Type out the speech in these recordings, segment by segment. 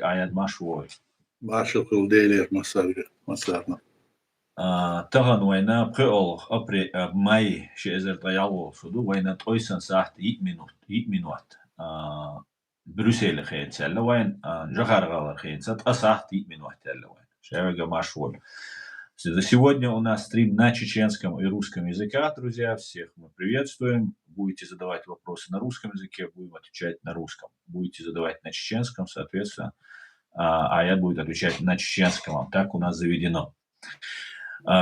آيات مشوي Başlık değiller masarna. تغن وينا بقول أبري ماي شيء طيالو شدو وينا تويسن ساعت 8 minut بروسيل خيط سلا وين جغر غلط خيط سات أساعت 8 minut سلا وين شايفة машволь. Сегодня у нас стрим на чеченском и русском языках, друзья. Всех мы приветствуем. Будете задавать вопросы на русском языке, будем отвечать на русском. Будете задавать на чеченском, соответственно, а я буду отвечать на чеченском. Так у нас заведено.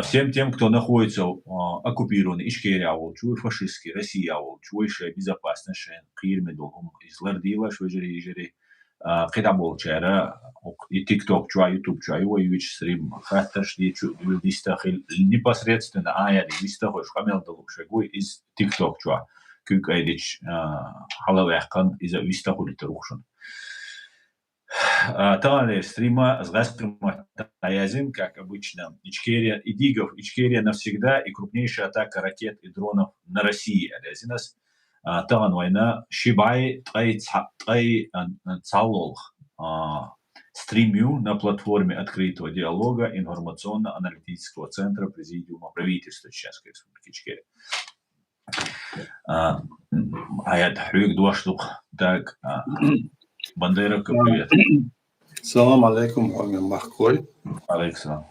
Всем тем, кто находится в оккупированной Ичкерии, чуй фашистский, Россия, чуйшая безопасность, Кирмедол, Излардила, Швейжери, Кедабол, Чара, и ТикТок, чуа, Ютуб, чуа, его и стрим, хатташ, непосредственно, я листахой, шкамел долгшегой из ТикТок, чуа, кюк айдич, халавяхкан, из вистахули тарухшан. Талали стрима с Газпрома Таязим, как обычно, Ичкерия и Дигов. Ичкерия навсегда и крупнейшая атака ракет и дронов на России. Алязинас Талан война Шибай Тай Цалолх. Стримю на платформе открытого диалога информационно-аналитического центра Президиума правительства Чеченской Республики Ичкерия. Аят Хрюк два штук. Так. Бандера, привет. Салам алейкум, Хоган Махкой. Алейкум.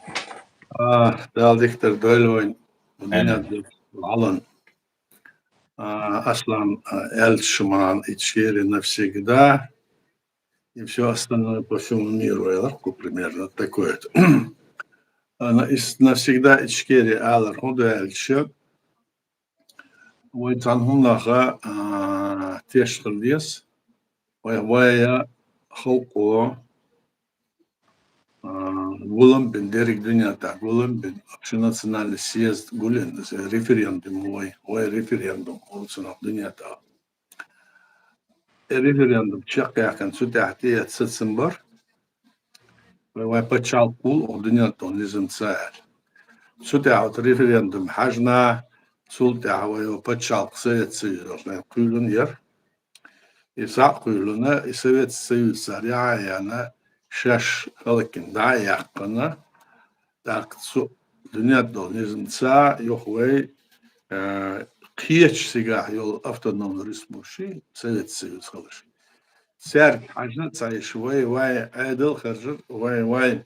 Да, диктор Дойлвайн, Алан. Аслан Эльшман и Ичкерия навсегда. И все остальное по всему миру, я легко примерно такое. Навсегда Ичкерия Алар Худа Эльшек. ويتعنهم تيشغل ليس وهواية خوقو قولن بين ديرك دنيا تا قولن بين أبشي ناسيونال سياز قولن ريفريندوم هواي ريفريندوم قولن دنيا تا ريفريندوم تشاقيا كان سو تحتية تسمبر وهواي بتشال قول ودنيا تون لازم تسائل سو تحت ريفريندوم حاجنا سلطة هواي بتشال قصية تسير قولن ير يساقولنا يسويت السيد سريعة يعني شاش لكن داعي قنا داك سو دنيا دول نزن سا يخوي قيش سيجاه يول أفتنون رسموشي سيد السيد خلشي سعر حاجنا تسعي شوي واي عادل خرجت واي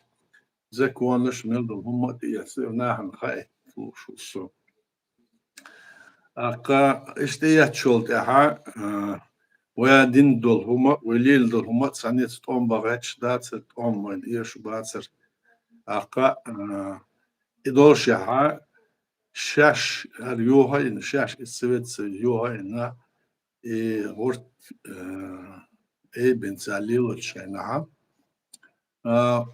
زكوانش ملدل هم تيسير ناحن خاي شو السو أقا اشتيات شولتها ويادين دول هما وليل دول هما تسانيت توم باغاتش دات توم وين إيش باتر أقا إدول شها شاش اليوها إن شاش السويت يوها إن غورت بنسالي والشينها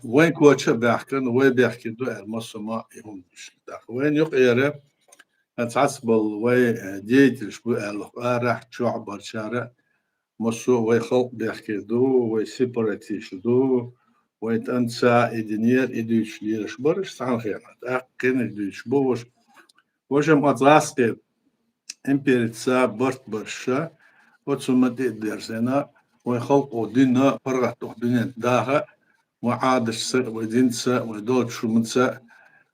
وين كوتش بيحكن وين بيحكي دو المصمع يهم وين يقيره هتعصبل وين ديتش بو راح شعب الشارع مصو ويخلق بيحكي دو ويسيبراتيش دو ويتنسى إدنير إدوش ليرش برش سان خيانات أقين إدوش بوش وشم أتغاسقي إمبيرتسا برت برشا وتسمى درسنا ويخلقوا دينا برغتو دينا داها وعادش سا ودينسا ودوت شمنسا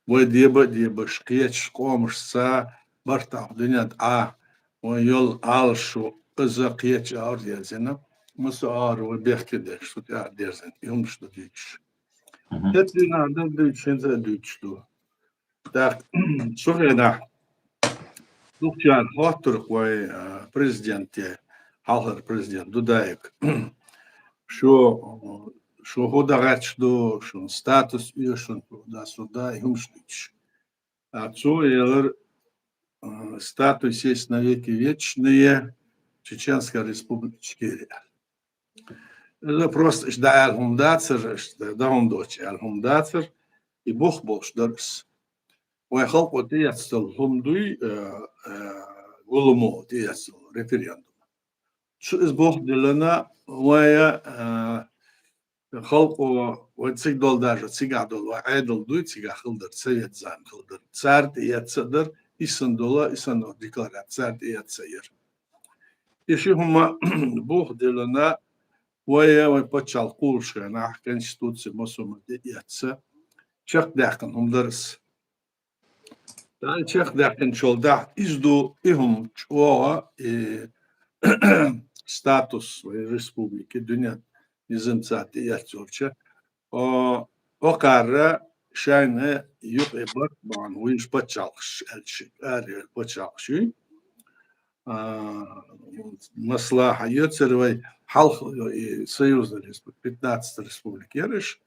وديبا شقيتش قومش سا برتا دينا دا ويول عالشو قزاقيتش أور ديزنا مسار وبيحكي ديش شو ديزن يوم شو ديش هتلينا عندنا ديش هنزا ديش دو دا شو غينا دوكتيان هاترق وي بريزيدنت حاضر بريزيدنت دو دايك شو هو دغاتش دو شو ستاتوس يوشن دا سودا يوم شو ديش أتسو يغر статус есть навеки вечные Чеченская Республика Ичкерия. Это просто да алхумдацер, да он дочь алхумдацер и Бог бош дарс. ويخلق وتيسل همدوي غلمو تيسل ريفريندوم. شو إسبوع دلنا ويا خلق وتسيق دول داجة تسيق دول وعيدل دوي تسيق خلدر سيد زان خلدر سارت يتصدر إسن دولا إسن ديكلارات سارت يتصير. إيشي هما بوخ دلنا ويا بتشال قولش أنا كونستитуtsiya مسومة يتسا شق داقن هم درس يعني شق داقن شول داق إزدو إهم شوا ستاتوس ريسبوبليكي الدنيا نظام ساعتي يتسولش وقارة شان يقبل بان ويش بتشالش الشيء أري بتشالشي مصلحة يتسروي حلق союз республик 15 республикериш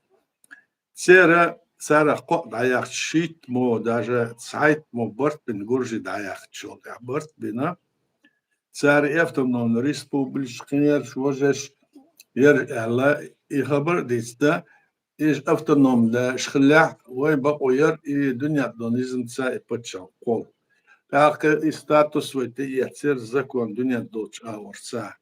سارة قد عياق شيت مو даже سايت مو برت بن جورجي دعياق شو برت بنا سارة افتمنون ريسبوبليش خير شوجش ير يخبر ديستا إيش افتمنون لا شخلع وين بقوا ير دنيا دونيزم سا بتشال قول لكن ستاتوس ويتي يصير زكون دنيا دوتش اور سا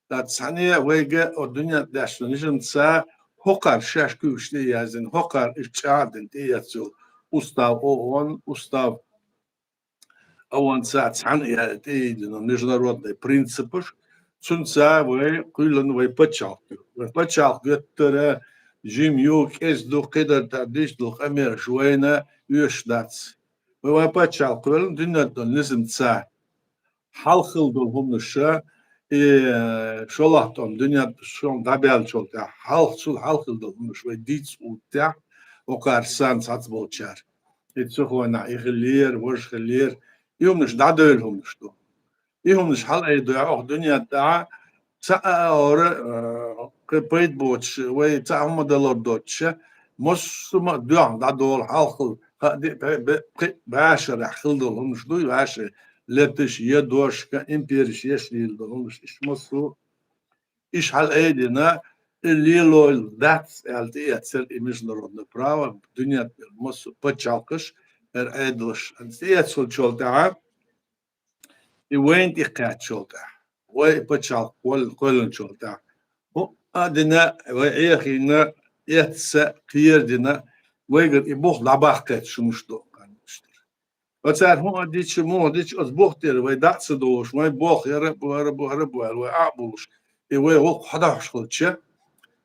تاتسانيا ويجا الدنيا داشتنيشن سا هوكار شاش كوشتي يازن هوكار اشعادن تياتسو استاف اون استاف اون سا تسانيا تي دنا международный принципш سنسا وي كلن وي بتشال ترى جيم يوك اس دو قدر تاديش دو خمير شوينا يشداتس وي بتشال كلن دنيا لازم تسا حلخل دولهم الشا شولاتهم دنيا شون دابيال شولتا حلخل دولهم شوي ديتس وتاع وكارسان ساتبولشار يتسخونا يخلير وش خلير يوم مش دادولهم شتو يوم مش حل اي ضياع دنيا تاع سا اور قبيت بوتش وي تاع هم دولار دوتش مش ما دوع دادول حلخل باشر حلدولهم شتو باشر لتش يدوش كإمبيرش يشيل دهمش إيش مصو إيش حال أيدينا اللي لو داتس ألتي أتصل إيمش نرد براو الدنيا مصو بتشالقش أيدلش أنتي أتصل شول تعب وين تقعد شول تعب وين بتشالق كل شول تعب أدينا ويأخينا يتس كير دينا ويقدر يبوخ لباقة شو مش دو وتعرف هو ديتش مو ديتش أزبوختير ويدعس دوش وين بوخ يرب ويعبوش وي وق حدا شخلتش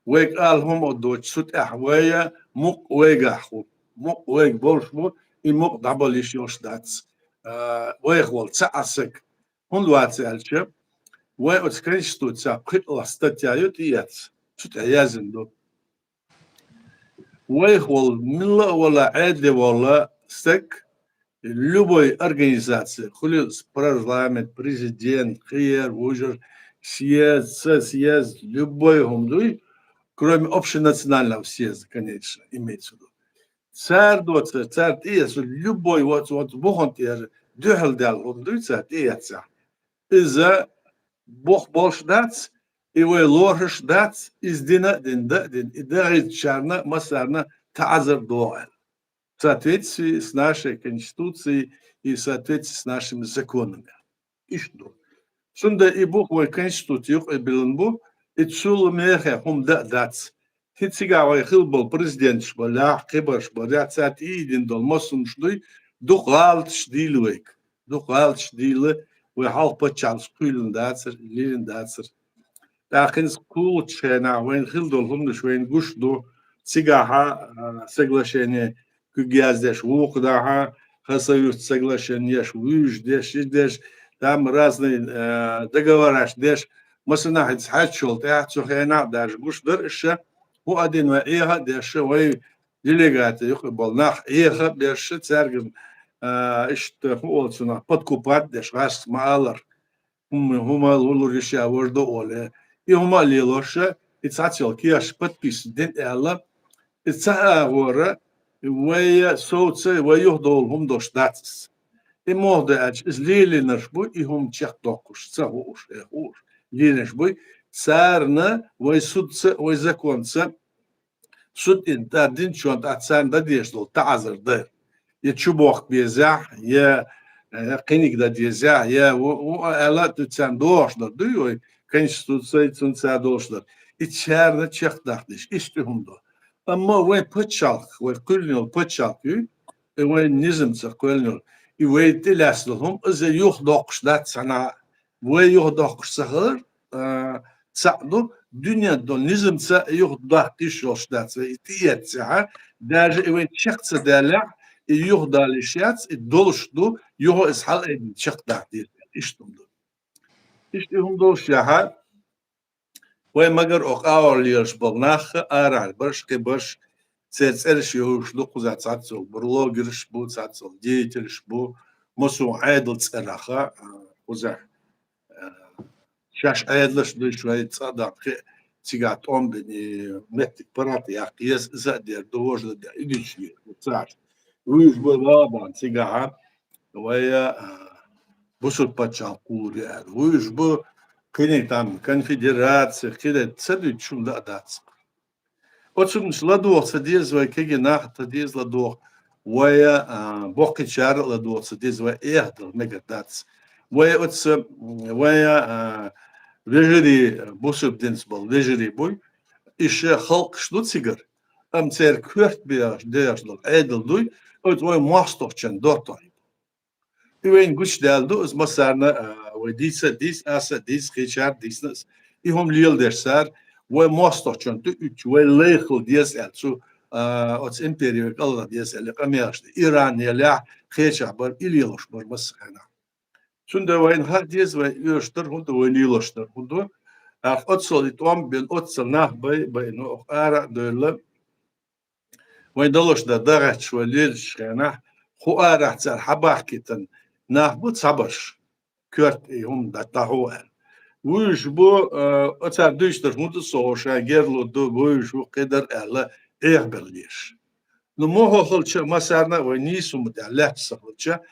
ويك قال هم دوش سوت أحوية مق ويجحو مق ويج بولش مو المق دبليش يوش داتس ويخول تعسك هون دوات ألش وي أتكريش تو تعقد لاستتيا يوتيات سوت عيازن دو ويخول من لا ولا عاد ولا استك любой организации, خلص парламент, президент, хер, вужер, съезд, любой гумдуй, кроме общенационального съезда, конечно, имеется в виду. Царь доца, царь тиесу, любой вот бухон тиер, дюхел дал гумдуй, царь тиеца. Из-за бог больше дац, и вы ложишь дац, из дина, и дарит чарна, масарна, тазар дуэль. В соответствии с нашей конституцией и в соответствии с нашими законами. И что? Сунда и Бог мой конституцию и биланбу и цулу мехе хум дац. Хитсигава и хилбол президент шбаля хибаш баля цат идин дол мосум шдуй духалт шдилвек. Духалт шдиле we half pachal spulen daatsер leren daatsер. Daarin school chena when hildol hum de schwen gush do цигаха соглашение кугяздеш вухдаха хасаюз соглашение деш там разные договора деш مثلا حتشول تاعتو خينا داش قش درش هو ادين وايها داش وي делегаты يقبل ناح ايها داش ترجم اشت هو سنا подкупать деш раз малар هما лулу решя вордо оле и هما лилоша и цатил киаш подпис ден элла и цаавора ويا صوتي ويهدولهم دوش داتس الموضع از ليلي نشبو يهم تشيخ دوكوش تساهوش يهوش ليلي نشبو سارنا ويسودس ويزاكونس سود انتا دين شون تاتسان دا ديشدول تعذر دير يتشبوخ بيزاح يا قينيك دا ديزاح يا وعلا تتسان دوشدر دوي конституция تنسا دوشدر اتشارنا تشيخ داخدش اشتهم دو أما وين بتشالك وين كلنيول بتشالك وين نزمت كلنيول وين تلاسلهم إذا يخدقش دات سنة وين يخدقش سهر سعدو dünyada nizamsa yok da iş yolşdat ve itiyetse derece evet çıksa derler yok da lişyat doluştu yok ishal edin çıktı diye iştumdu. İşte hum doluş ya ve magar ok ağırlıyoruz bolnah arar baş ki baş سيرش يوشلق زات ساتسو برلوجرش بو ساتسو ديترش بو مسو عادل تسرخا وزع شاش عادلش دو شوية صدق تيجات أم بني متك براتي يقيس زادير دوج لدي إديشي وتساعد ويش بو بابان تيجاها ويا بوسو باتشان قوري ويش بو كني تام كونفدراتسي كده تسدي شو لا داتس Očem ladok sadiz vai kegi nacht sadiz ladok ويا بوقت شارع لدوق سديز ويا ميجاداتس ويا أتس ويا فيجري بوسب دينسبل فيجري بوي إيش خلق شلون سيجر أم تير كورت بياش دياش دل عدل دوي أت ويا ماستوفشن دوتاي وين قش دالدو إز مسارنا وديس ديس أسا ديس خيشار ديسنس إهم ليل درسار ويا ماستوفشن تو إتش ويا ليخل ديس ألسو أتس إمبريال الله ديس اللي قمياش إيران يلا خيشار بر إليلوش بر بس هنا Şunda vayn hadis ve yürüstür hundu ve nilostur hundu. Otsol itom bin otsol nah bay no ara dölle. Ve daloş da daraç ve lil şena hu ara tsar habah kiten nah bu sabaş kört hum da tahu. Vuş bu otsar düştür hundu soğuşa gerlo do vuş bu kadar ala ehberliş. No moho holça masarna ve nisum da lahsa holça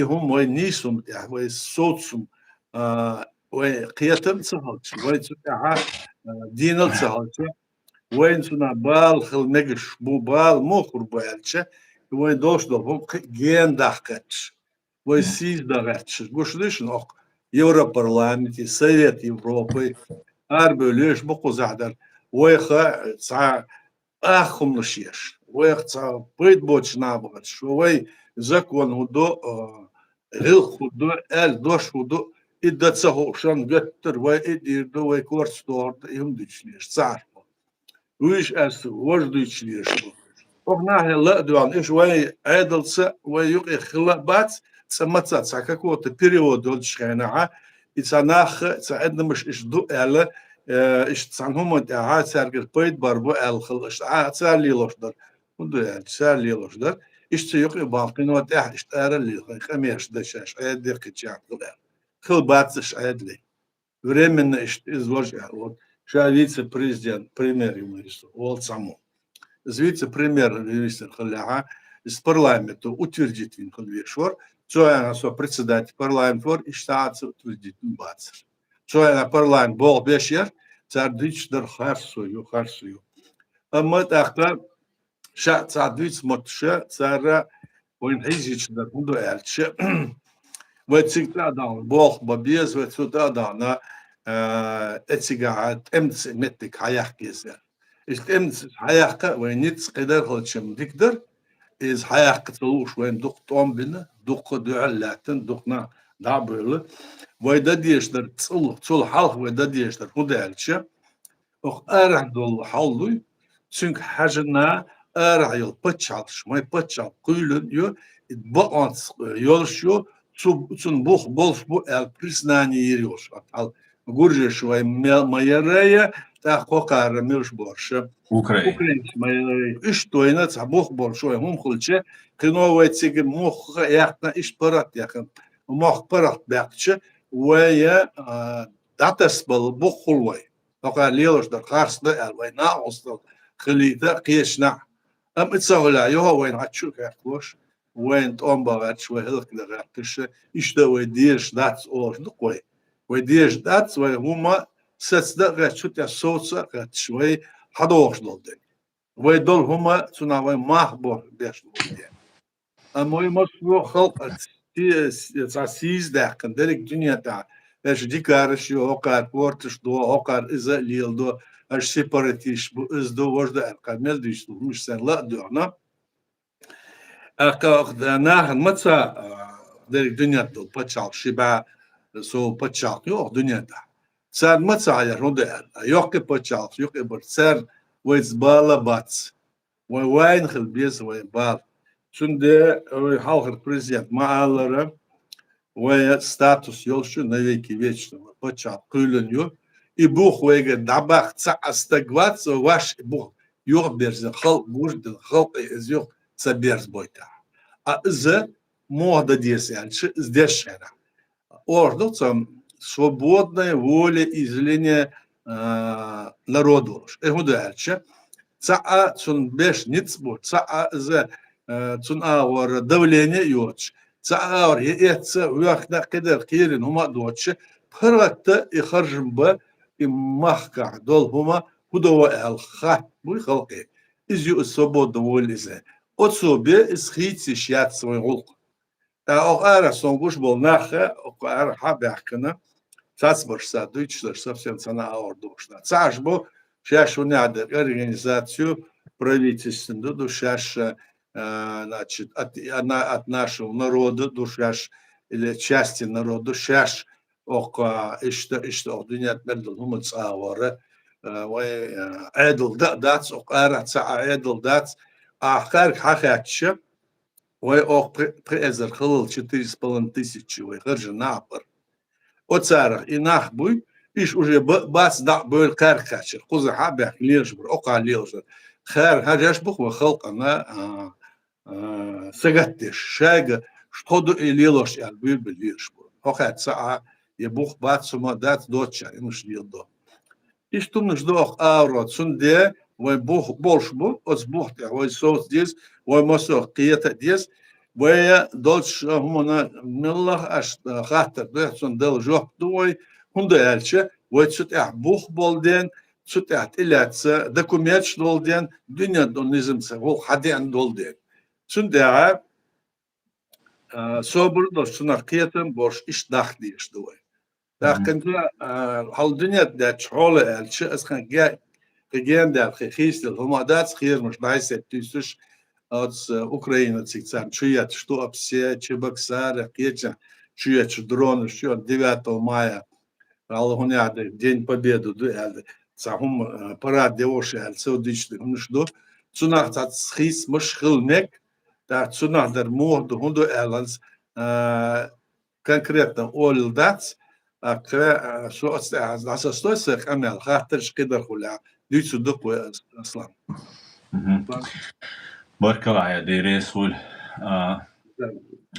هم وين نيسوم يعني وين صوتهم وين قيتم سهلش وين سمع دينل سهلش وين سنا بال خل نجش بو بال مخر بالش وين دوش هم جين داختش وين سيز داختش قشليش نق يورو برلمانتي سوفيت يوروبي أربليش بقو زعدر ويخا ساعة أخم نشيش ويخا بيت بوتش نابغتش وين زكون هدو غير خدو ال دوش خدو إدت سهو شان قتر وإدير دو ويكورس دورد يهم ديشليش صار ويش أسو وش ديشليش وقناه لا دوان إيش وي عدل س ويقي خلا بات سمتات ساكاكو تبريود دول شخيناها إتساناخ ساعدنا مش إيش دو ألا إيش تسانهم وتعاد سارقر بيت بربو أل خل إيش سار ليلوش در ودو سار ليلوش در İşte yok balkın o da işte aralıyor. Kameş de şaş ayda kıçaklar. Kıl batış ayadlı. Временно işte izloja. Ша вице-президент, премьер-министр, вот само. С вице-премьер-министр Халяха из парламента утвердит Винконвешвор, что она со председатель парламента и штатс утвердит Бацер. Что она парламент бол бешер, цардич дар харсую. А мы так-то شاء تعديت متشا سارة وين هيجي شدا كندو ألش وتسيقطع دان بوخ ببيز وتسودا دانا اتسيقعات امتس متك حياح كيسر إشت امتس حياح وين يتس قدر هالشم ديقدر إز حياح قتلوش وين دوق توم بنا دوق دعلاتن دوقنا دعبرل ويدا ديشتر تصل حالخ ويدا ديشتر هدا ألش أخ أرح دول حالوي çünkü hacına arayıl paçalış, may paçal kuyulun yo, baans yolşu, sun bol bu el priznani yeriyor. Al gurjeş ve mayaraya ta kokar milş borşa. Ukrayniş mayaraya üç toyna sabuh borşu hum kulçe kino ve tsig muh yakna iş parat yakın. Muh parat bakçı ve ya datas bal bu kulvay. Oka liyoş da karsda el ve na ostal خليته قيشنا أم إتصاغلا يوها وين عتشو كاكوش وين تقوم بغات شوي هلك لغاتش إشتا ويديش داتس أوش دقوي ويديش داتس ويهما ستسدا غات شو تيا صوتصا غات شوي حدوش دولدين ويدول هما تنا وين ماخبور بيش دولدين أم وي مصبو خلق تسيز داقن دارك دنيا تاع باش ديكارش يو هوكار بورتش دو هوكار إزا ليل دو أش سيباراتيش بو إزدو وجد القمل ديشتو مش سن لا دونا أقدنا متى دارك دنيا دو بتشال شبا سو بتشال يو دنيا دا Цар мацая рудер, yok почал, yok бор цар войс бала бац. Вой вайн хил без вой бал. Шунде халхер президент мааллары вой статус ёлшу навеки вечного почал кыленью и бух войга дабах ца астагвац ваш бух ёх берзе хал гужден хал из ёх цаберз бойта. А з мода десянчи здешена. Орду цам свободная воля изъявления народу. Дальше. Цаа цун беш ницбу, цаа за цун аур давление йоч. Цаа аур еца вяхна кедер кирин хума доче. Пыракта и харжмба и махка дол хума худова элха буй халки. Изю свободная воля изе. От собе исхити шят свой гулк. Ара сонгуш был нахе, ара хабяхкана. Цацборса, дучлер, совсем цена аордушна. Цашбо, шаш уняда организацию правительственную, душаш, значит, от нашего народа, душаш, или части народа, шаш, ока, что, дунят мердл, умыц аора, эдл дац, ара ца эдл дац, а харк хахатча, ой, ох, презер хлыл 4,5 тысячи, ой, хержи напор. От царах и нахбуй, иш уже бас да был каркачер, куза хабях лежбр, ока лежбр. Хар хажаш бух вахалк она сагаттеш, шага, что до и лилош и альбир был лежбр. Ока цаа, я бух бацума дат доча, и нуш лил до. Иш тум нуш до ох ауро, цунде, вой бух большбу, от бух те, вой соус здесь, вой мосох киета здесь, ويا دوتش هما ملخ أش خاطر دوتشون دل جوه دوي هندا ألشة ويتشت بوخ بولدين تشت إلاتس دكوميتش دولدين دنيا دونيزم سهول حدين دولدين شن ده صبر دوتشون أخيتهم برش إيش داخليش دوي لكن هال دنيا ده تحول ألشة أسخن جا جيان ده خيس هما دات خير مش بعيس تيسوش от Украины цикцан, чуят, что все чебоксары, кеча, чуят, что дроны, еще 9 мая, Алгуняды, День Победы, цахум парад девоши, альцеудичный, что цунах цат схис мышхилмек, да цунах дар морду, хунду эланс, конкретно олил дац, а что остается, хамел, хахтер шкидар хуля, дюйцу дуквы аслан. Barkala ja deres full.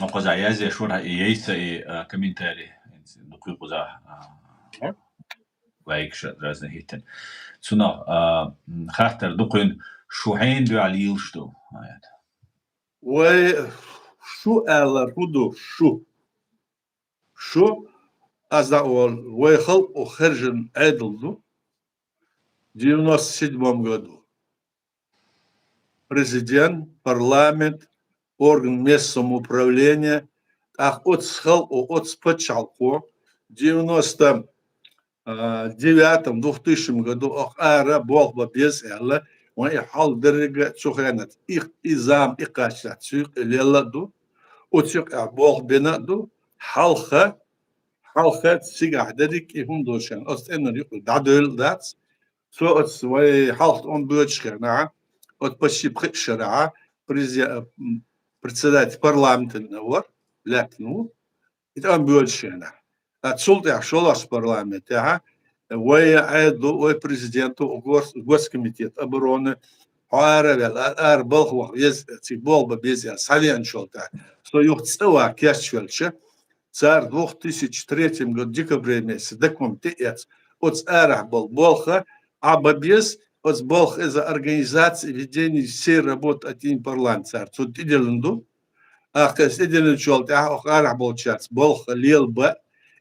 Oqoza yaze shura iyeysa комментарий. Nuqi qoza like razne hitten. Suna khater duqin shuhain du alil shto. وشو على هدو شو أزاول ويخلق وخرج عدل 97 году. Президент, парламент, орган местного самоуправления, от спочатку в 99-2000 году ара болба без элла, он хал дерга цуханат их изам и каша цух леладу, отсюк бог бенаду, халха сига дерик и хундошен, остенер дадел дац, so от свой халт он бычхана. От почти шара председатель парламента лекнул, и там больше. Отсюда я шел с парламента, ой президенту госкомитет обороны, арбал бол без совен шел-то, что их целая кешвельче, царь 2003 году декабря месяц документец от царя был болха, а без от Бог из организации ведения всей работы от им парламент царь. Тут иделенду, а когда иделен чёлт, а охара был час, Бог лил бы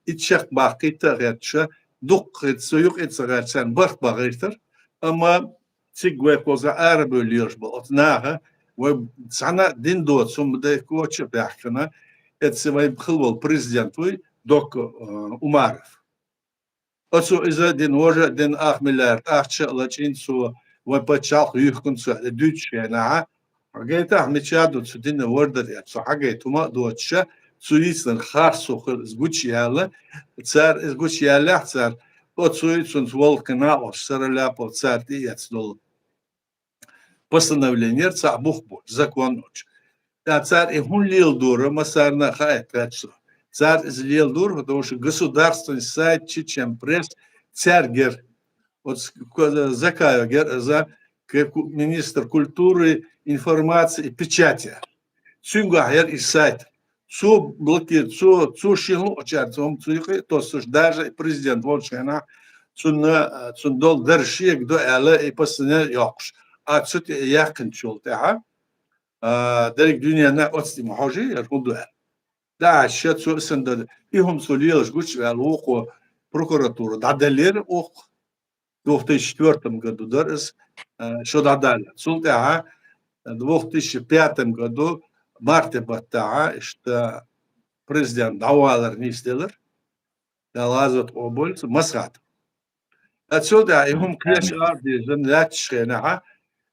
и чех бахита редша, дух суюк и царацан бах бахитер, ама цигве коза арабу лирш был. От нага, вы цана дин дот сум да коча бахкана, это свой был президент вы док Умаров. Отсу из-за дин уже дин миллиард лачин су вопачал юхкунсу дюче на агайта мечаду дин вордер я су агайту ма доча суисен харсу сгучияла цар сгучияла цар Отсуицунс волкана сараляпов царти яцдол постановление цабухбу закон уч. Да царь и хулил дура масарна хай качу. Царь злил дур, потому что государственный сайт чечен пресс царь гер вот закаю гер за министр культуры, информации и печати. Цюнга гер и сайт. Цу блокирует, цу шилу очертом, то даже президент Волчана цун дол дершик до эле и посне якш. А цут якын чултаха. Derek dünyana otsti mahaji yarkudu. Да, сейчас цу сенда ихом сулилаш гуч валуко прокуратура даделер ох в 2004 году дарс что дадали. Цултаха в 2005 году марте баттаа что президент давалар не сделал, далазот обольц масхат. Отсюда им клеш арди зенлят шхенаха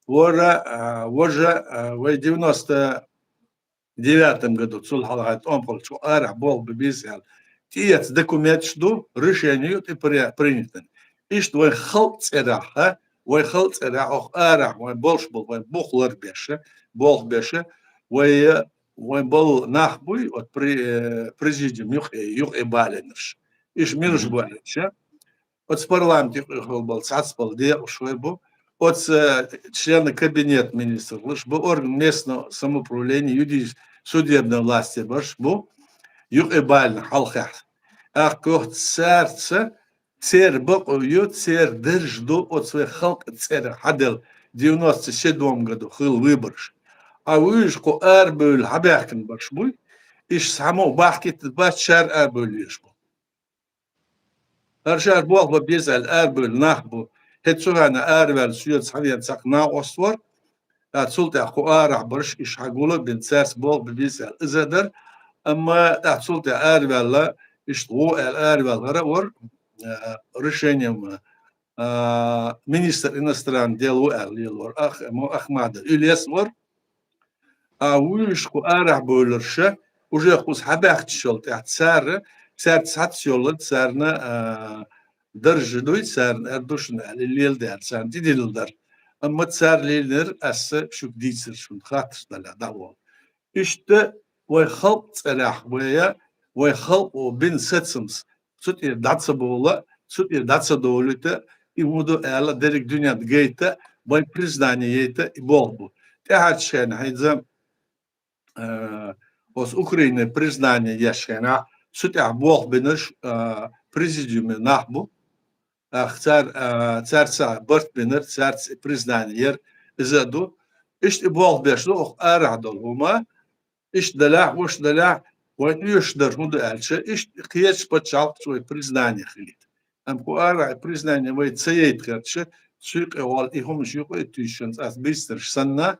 вора в 99 году цул халат омпол что ара бол бибисел. Тиец документ что решение ты принято. И что вы халтцераха, вы халтцера ох ара, вы больше был, вы бухлар беше, бог беше, вы был нахбуй от президиум юх ибаленш. Иш минус баленша. От с парламента был цацпал де ушойбу. От члена кабинет министров, лишь бы орган местного самоуправления, юди судебной власти, баш бу юх ибален халхах. Ах кох сердце цер бок ю цер держду от своих халк цер хадел 97 году хил выборш. А уж ко арбул хабяхкен баш буй, иш само бахкет башар арбул ешбу. Аршар бог бабезал арбул нахбу. هتسوغانا أربل سيد صحيح سقنا أسور تسولت أخو أرح برش إش حقوله بنساس بول ببيسال إزدر أما تسولت أربل لا إش طوو الأربل غرور رشينيم министр иностранных дел أرليلور أخ مادر إليسور ويشكو أرح بولرشة уже خص حباخت شلت أحتسار سار تسعت شلت سارنا درجدوي سار أردوشن الليل ده سار ديدلدر أما سار ليلر أس شو ديسر شو خاطر دلا دعوة إشت ويخلط سلاح ويخلط وبين ساتسمس سوتي داتس بولا سوتي داتس دولته يمودو على درك دنيا دقيته باي بريزدانيته يبولبو تهات شين هيدا وس أوكرانيا بريزدانيا يشينا سوتي عبوه بينش президиум нахбу царца борт бинер царц признание заду ишт бог бешло арадол хума ишт далах вош далах вот иш дармуд алча ишт кияч почал свой признание хилит амку ара признание вы цеет каче сюк эвал ихом шюк этишенс as бистер санна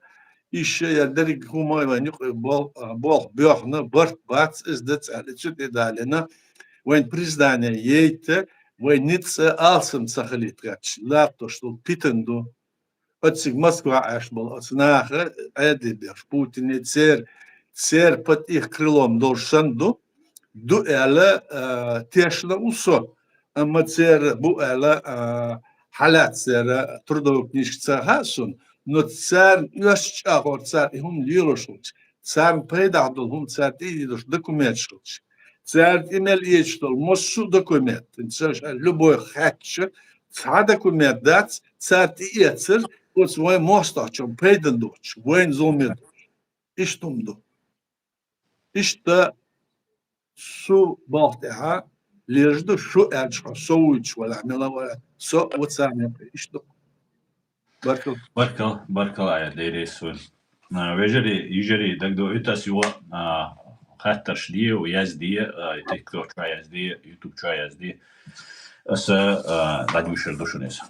иш я дерик хума ванюк бог бёхна борт бац из дэц алчут идалена وين признание ейте وين نيتس алсым сахалит кач ла то что питендо от сиг Москва аш был от нахе эдибер Путин цер под их крылом должен ду эла тешна усо amma цер бу эла халат цер трудовой книжца хасун но цер яшчагор цер хум лилошуч цер пейдадол хум цер идиш документ шуч царь имел есть что мощу документ, любой хатче, царь документ дать, царь и царь вот свой мост о чем пейден дочь, воин зумер, и что мду, и что су бахтеха лишь до шу эльчха соуч вала милава со вот сами и что баркал ая дейресун вежери дагдо это сюа خاطرش دي وياز دي تيك توك شايز دي يوتيوب شايز دي اس دادوشر دوشنس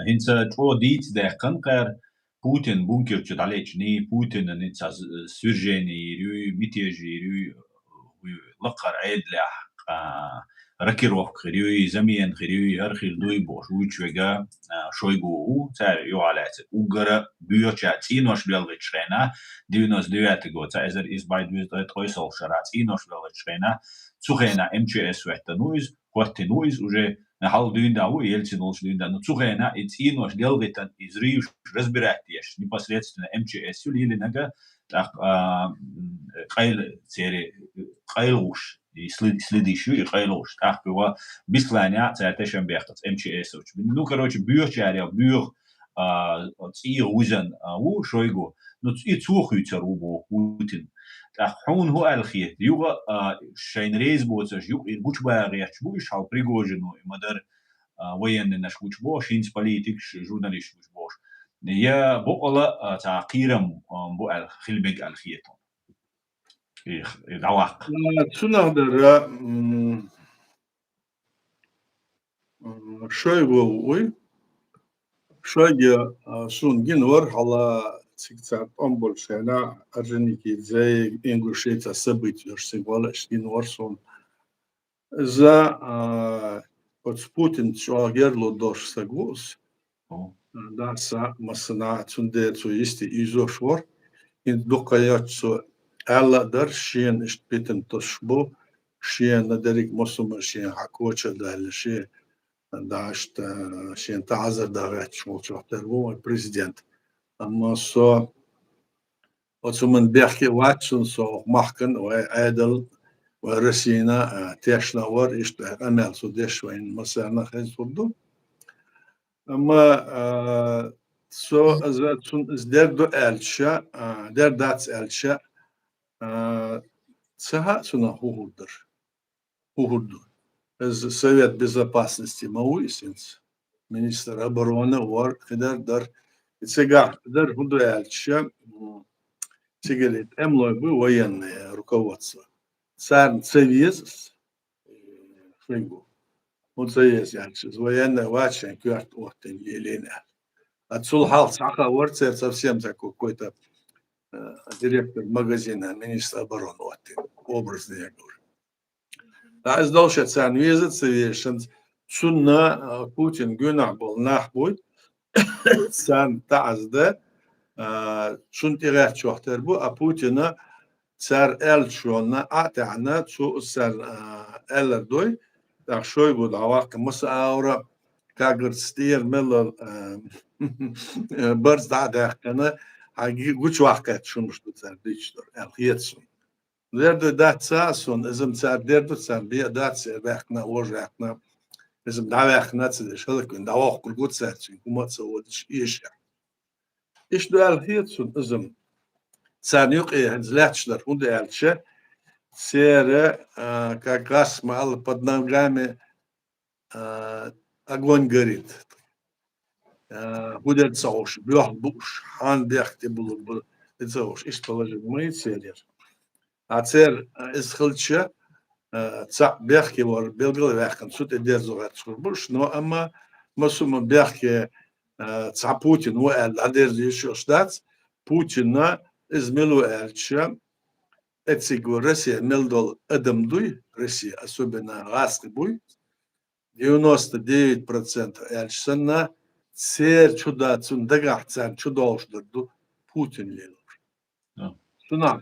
هنسا تو ديت ده قنقر بوتين بونكر تداليش ني بوتين نيتس سورجيني ريو ميتيجي ريو لقر عيد لح ركيروف خريوي زمين خريوي هرخيل دوي بوش ويتشوغا شويغو تار يوالات وغرا بيوچاتين وش بيلغتشرينا 99 год ازر از باید ويز دوت اويسل شرات اینوش بيلغتشرينا цухена МЧС вехтануиз, хуаттинуиз уже хал дюндау, Ельцин олш дюнда, но цухена ицинош делгитан из риуш разбирательеш, непосредственно МЧС, или нага قيل سيري قيلوش следующий и قيلوش ах было бискланя цятешем бехтац МЧС ну короче бюрчаря бюр и узен у шойгу ну и цухуйцер у Путин ах он هو الخير يوغا شين ريز بوتش يوغ بوش باغيش بوش حال Пригожину и мадер военный наш буш бош инс политик журналист буш бош يا بقلا تعقيرم بو الخلبك الخيتون دعواق Цунагдара Шойгу Шойге Сунгинвар хала цикцат он больше на Арженики за ингушейца события символа Шгинвар сон за от Путин чуагерло дош сагус да са масна цунде цуисти изошвар ин докаячсо alla dar шен иштпетен тошбо шен надерик мосум шен хакоча дал шен дашт шен тазер давать шмолчохтерво президент amma so wat zo men bergje watson so machen o adel o resina teshna war ist amel so deshwain masana khazurdu amma so azatun der do elcha der dats elcha Цеха сюда хугурдур. Совет Безопасности Мауисинс, министр обороны, вар, дар, цега, дар худояльча, цегалит, эмлой бы военное руководство. Царь Цевиз, швейгу, вот Цевиз яльча, военное вача, кюрт охтен елена. Отсулхал саха варцер совсем такой какой-то директор магазина, министр обороны, вот, образно я говорю. Да, издал шацан визит, совершен, сунна Путин гюнах был нахбуй, сан тазда, сун тирах чохтербу, а Путина цар элчуна, атана, цу цар эллердой, так шойгу давак, маса аура, как говорит, стир мелл, барс дадахкана, Hagi güç vakit şunmuştu zerdiştir. Elhiyetsun. Nerede datsasun, izim zerderdu zerdiye datsa vakna ojakna, izim davakna zedişalıkın davak kurgut zerçin, kumatsa odiş işe. İşte elhiyetsun izim zerniyuk zletçler hunde elçe, sere kakasma al под ногами огонь горит. Будет соуш, бьох буш, хан бяхте был соуш, иш положил мои цели. А цер из хлча, ца бяхки вор, белгал вяхан, сут и дерзугат буш, но ама масума бяхки ца Путин, а дерзи еще штат, Путина из милу эльча, эцигу Россия, мелдол адамдуй, Россия, особенно Гаскибуй, 99% эльчана, Ser çudatsun dagahsan çudolşdurdu Putin lelur. Suna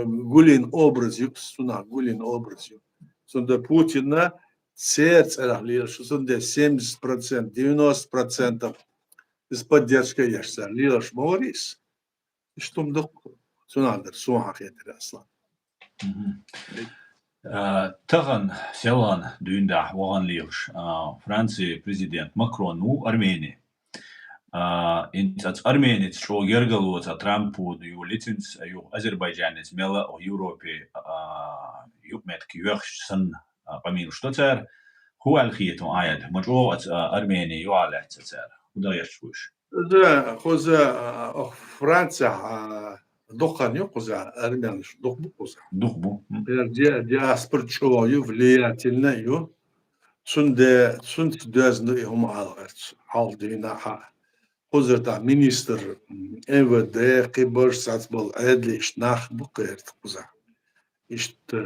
gulin obraz yok, suna gulin obraz yok. Sonda Putin'a ser царахлил, что сонда 70%, 90% из поддержкой яшсар. Лилаш Морис. И что мдох сунадыр, суахак етер аслан. تغن سيلان دوندا وغن ليوش فرنسي بريزيدنت ماكرون و أرميني انت أرميني شو يرجلو ترامب و ليتنس يو أذربيجان ملا أو يوروبي يو متك يوخش سن قمين شتوتر هو الخيتو عايد مجموعة أرميني يو على تتر وده يشوش ده خوزا فرنسا Дохан yok куза, армян, дохбу куза. Духбу. Диаспор чолою влиятельно ю. Сунде дözünde hum alğart. Aldığına ha. Kuzerta minister МВД Кибер сацбол эдлиш нах букерт куза. İşte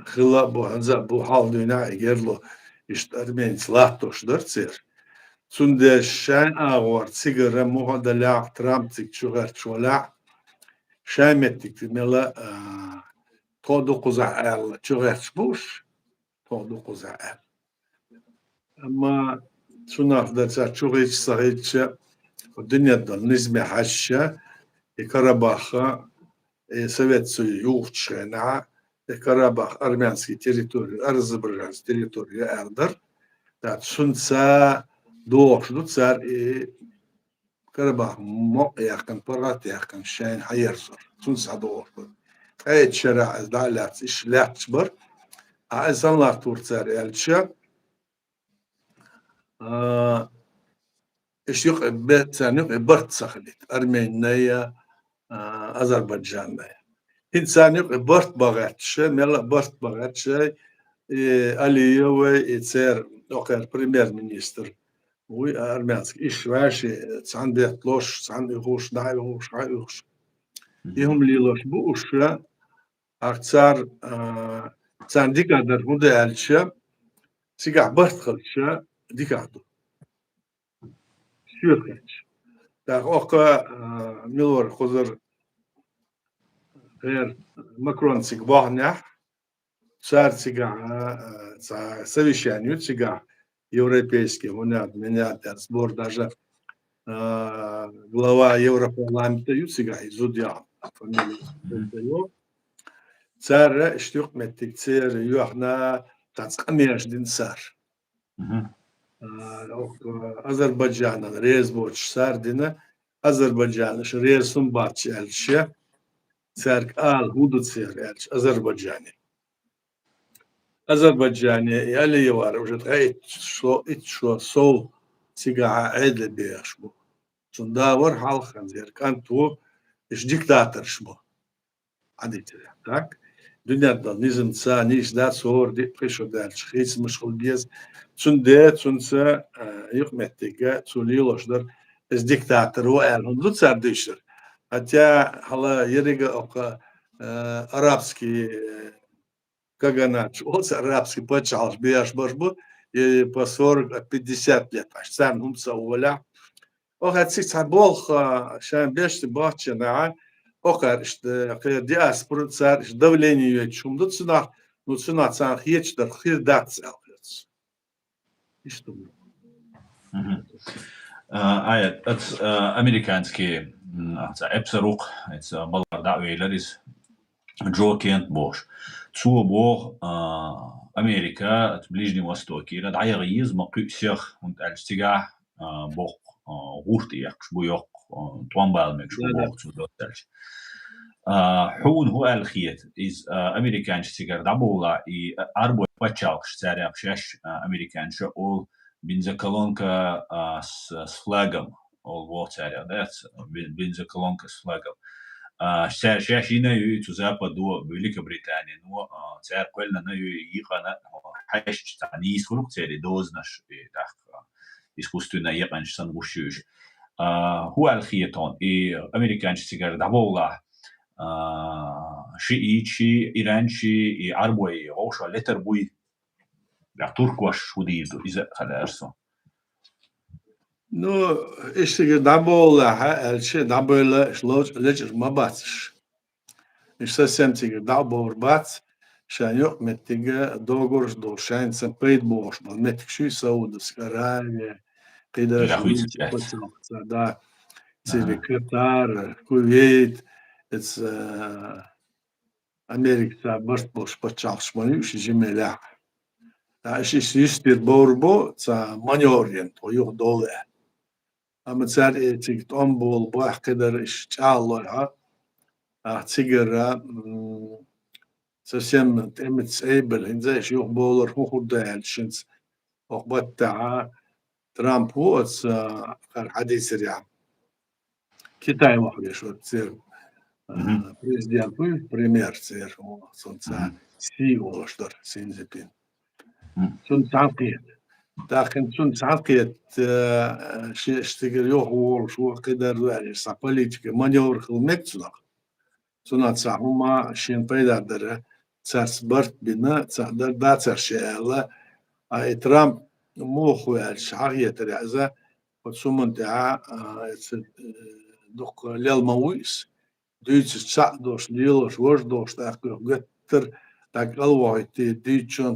hıla bu hanza bu haldığına egerlo işte Armenç lahtoşlar ser. Sunde şen ağır sigara muhadala Trump çıkar çola şamettik mela 9 el çöreç buş, 9 el. Ama şuna da çöreç sahiçe dünyada nizmi haşşa Karabağ'a Sovet Soyuzu yuğuşena Karabağ Armenski teritoriyu, Azerbaycanski teritoriyu erdir. Da sunsa doğuşlu tsar Karabağ mo yakın, parat yakın şeyin hayır zor. Sunsa doğuşlu. Evet şera dalat işlet bir. İnsanlar turtsar elçi. İş yok sen yok bart saklit. Armeniya, Azerbaycan'da. İnsan yok bart bağatçı, mela bart bağatçı. Aliyev ve ser okar premier minister. وي أرمينسك إيش واشي عندي طلوش عندي غوش داعي غوش داعي غوش يهم اللي لوش بوش أكثر سان ديك هذا المدة الشا سيقع بطل شا ديك هذا شو كاتش دا أوكا ميلور خزر غير ماكرون سيقباه نح صار سيقع совещанию سيقع европейский монет менять сбор даже глава Европарламента Юсига Изудя фамилия цар штук метик цар юхна тацкамеш дин цар Azerbaycan rezboç sar dine Azerbaycan rezsun batçı elçi serk al hudu цар elçi Azerbaycan'ı Azerbaycan'ı yali var ujet ait şo sol sigaha edle beş bu. Şunda var halkın zerkan tu iş diktatör şu. Hadi tak. Dünyada nizam sa niş da sor dik pişo der. Hiç meşgul biz. Şunda hükümettige söylüyorlar. Ez diktatör o el hundu sardışır. Hatta hala yeriga oka arabski Каганач, вот арабский почал, бьешь башбу, и по 40-50 лет, аж сам умса уля. Ох, это сейчас бог, шан бешти бахча на, охар, что диаспора царь, давление ее чумду цена, ну цена цан хечтер, хирдат целец. И что? Het Amerikaanse Epsaruq, het ballardawiler is Joe Kent Bosch. Цу бог Америка от Ближнего Востока. Ирад айгиз мaqüsях und alstiga bog gurtiyak buyok tuanbalmek şu bog zu dotelch. Hun hu alkhiyet is Amerikanç sigar dabula i arbo pachalk tsariak shash Amerikança ol binza kolonka s flagom ol water that's binza kolonka s flagom. شاشينا يو западу Великобритания, но царь кольна на ю ихана хаш тани срук цари дознаш так искусственно япанч сангушуш هو الخيطان и американцы сигар давола шиичи иранчи и арбой оша летер буй да туркваш худиду из халарсо. Ну, işte dabola elçi dabola lejer mabatış. İşte semtiga dabor bat şan yok mettiga dogor do şan sen paid boş mal mettik şu Saudis Arabia qida şu da Sivri Katar Kuveyt it's Amerika boş çalışmanı şu jimela. Da iş bir borbo sa manyorient o yok dolu. Ama царь этих он был бахкедер ищаллоя, а цигара совсем темец эйбл, инзаش юх болор худал шинц أخبط تاع ترامب هو كان حديث ريع كيتاي واحد شو تصير بريزيدنت بريمير تصير هو صنصا سي ولا شدر سينزبين صنصا قيد داخل صنصا قيد شيء اشتغل يوه شو قدر يعني صا بوليتيك مانيور خلمكتنا صنصا هما شين بيدا در سبرت بنا تصدر داتر شيء اي ترامب مو خويا الشعرية ترعزة وتسمون تاع دوك ليل مويس دويتش تسع دوش ليلوش وش دوش تاكل قد تر تاك الواحد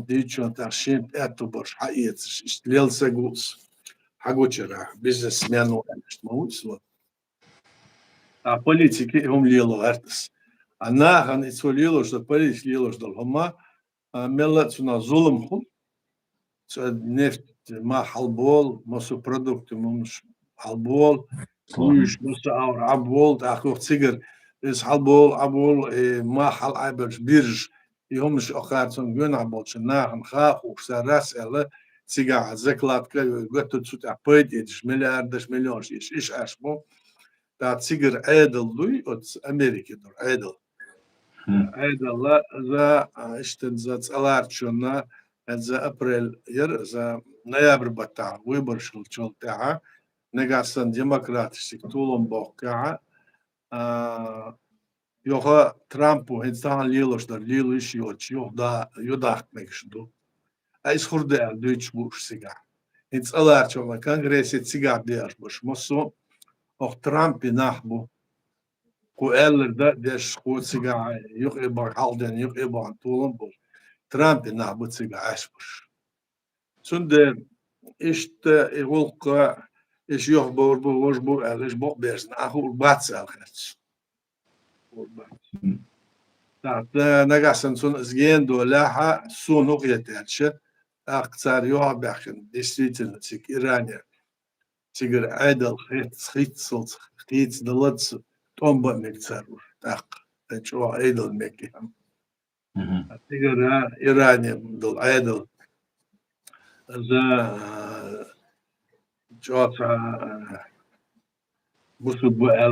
ديتشون تاشين اتوبرش حقيقة اشتليل سجوس حقوشرا بيزنس مان وانش موس политики هم ليلو ارتس انا خان اسوليلو что полис лило что هما ملتنا ظلمهم نفط ما حلبول ما سو برودكت مش حلبول ويش بس اور عبول تاخذ سيجر is حلبول عبول ما حل عبرش بيرج يهمش اخارتون جون عبول شناخن خاخ وسراس الا سيجا زكلات كل قلت تسوت عبيد يدش ملياردش مليون ايش اشمو تا سيجر عادل دوي اوت امريكا دور عادل عادل لا ذا اشتن ذا صلارتشنا ذا ابريل ير ذا نيابر بتاع ويبر شل تاعها نجاسن ديمقراطيك طولهم بوكا يوها ترامب وإنسان ليلوش در ليلوش يوش يوداك مكشدو أيش خرده دويتش بوش سيجا إنس الله شو ما كونغرس سيجا دير بوش مصو أو ترامب نحبو كو إلر ده ديش خود سيجا يوخ إبار حالدن يوخ إبار طولهم بوش ترامب نحبو سيجا عاش بوش سندر إشت يقولك إيش يخبر بوش بو إيش بو بيرزن أخو باتس الخرج نجاسن سون زين دولاها سون وقيتاتش أقصار يوها بحكن действительно تيك إيرانيا تيجر عادل خيت صوت خيت دلتس تومبا مكسر تاق تشوا عادل مكيهم تيجر إيرانيا دل عادل ذا جوتا بوسو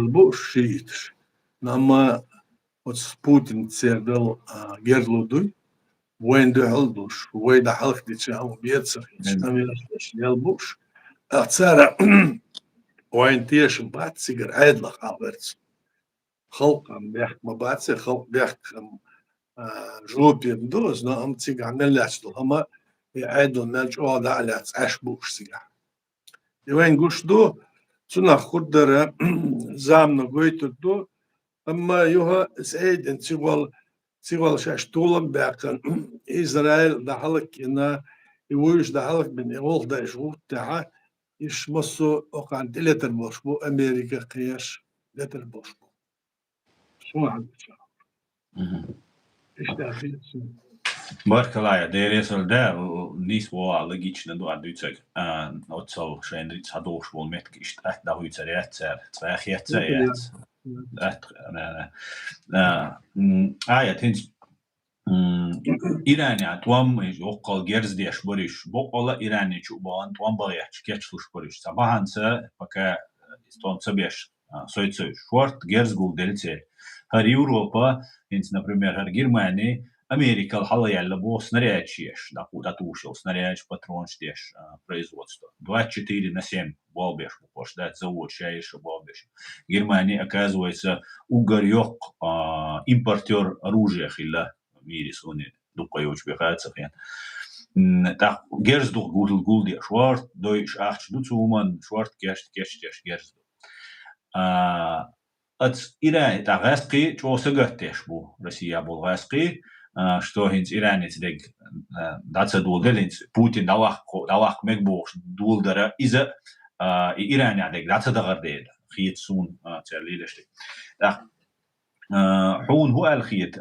بو شيتش نما Putin цердал герлудуй, وين دهلدوش وين حلق دي تشاو بيتصر يستمرش يلبوش اختصار وين تيش بات سيجر عيدلخ عبرت خلق بيحك ما بات سي خلق بيحك جوب يبدوز نا ام تيجر نلاش دول هما يعيدوا نلج او دا علات عشبوش سيجر وين قوش دو تنا خدر زامنا قويتو دو أما يوها سعيد إن تقول شاش طولم باقن إسرائيل دحلك إن يويش دحلك من يقول ده شو تاعه إيش مصو أقعد لتر بوشبو أمريكا قياش لتر بوشبو شو عم بتشوف إيش تأخير بارك الله يا ديريسل ده نيس ووا لجيتش ندو عدوتك نوتسو شين ريتس هدوش والمتك إشت ده هو يتريات سر تفاخيات سيات تنس إيرانيا توام يوقع جرز ديش بريش بقولا إيرانيا شو بان توام بغيش كيتشلوش بريش صباحا سا بكا استون سبيش سويت شورت جرز قول دلتي هر يوروبا انت например هر جرماني أمريكا الحلا يعلبو снаряд شيش داكو датушил снаряд патрон штеш производство 24/7 балбеш букваш да завод шаиш балбеш Германия оказывается угорёк импортер оружия хилла в мире сони дукаёч бехается фен так герз дух гулди шварт дойш ахч дуцуман шварт кеш герз от Иран та гаски чо сагаттеш бу Россия бол гаски что хинц Иране цег даца дулделинц Путин давах мегбош дулдара иза Иране адег даца дагардел خيت سون ترليلشتي حون هو الخيت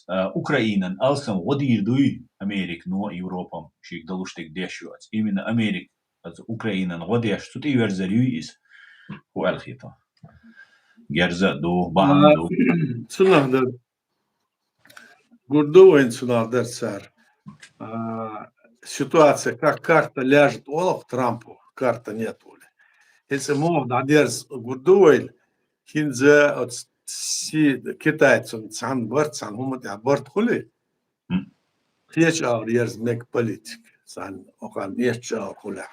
أوكرانيا ألسن ودير دوي أمريك نو أوروبا شيك دلوشتك ديشو إمنا أمريك أوكرانيا وديش تتي ورزريو إس هو الخيت جرزة دو بحن دو سنهدر Гурду войн сунардер цар. Ситуация, как карта ляжет Олаф Трампу, карта нет воли. Если мог надерз Гурду войн, хинзе от си китайцам цан борт цан хумат я борт хули. Хеч ар ерз мек политик цан окан еш ар хула.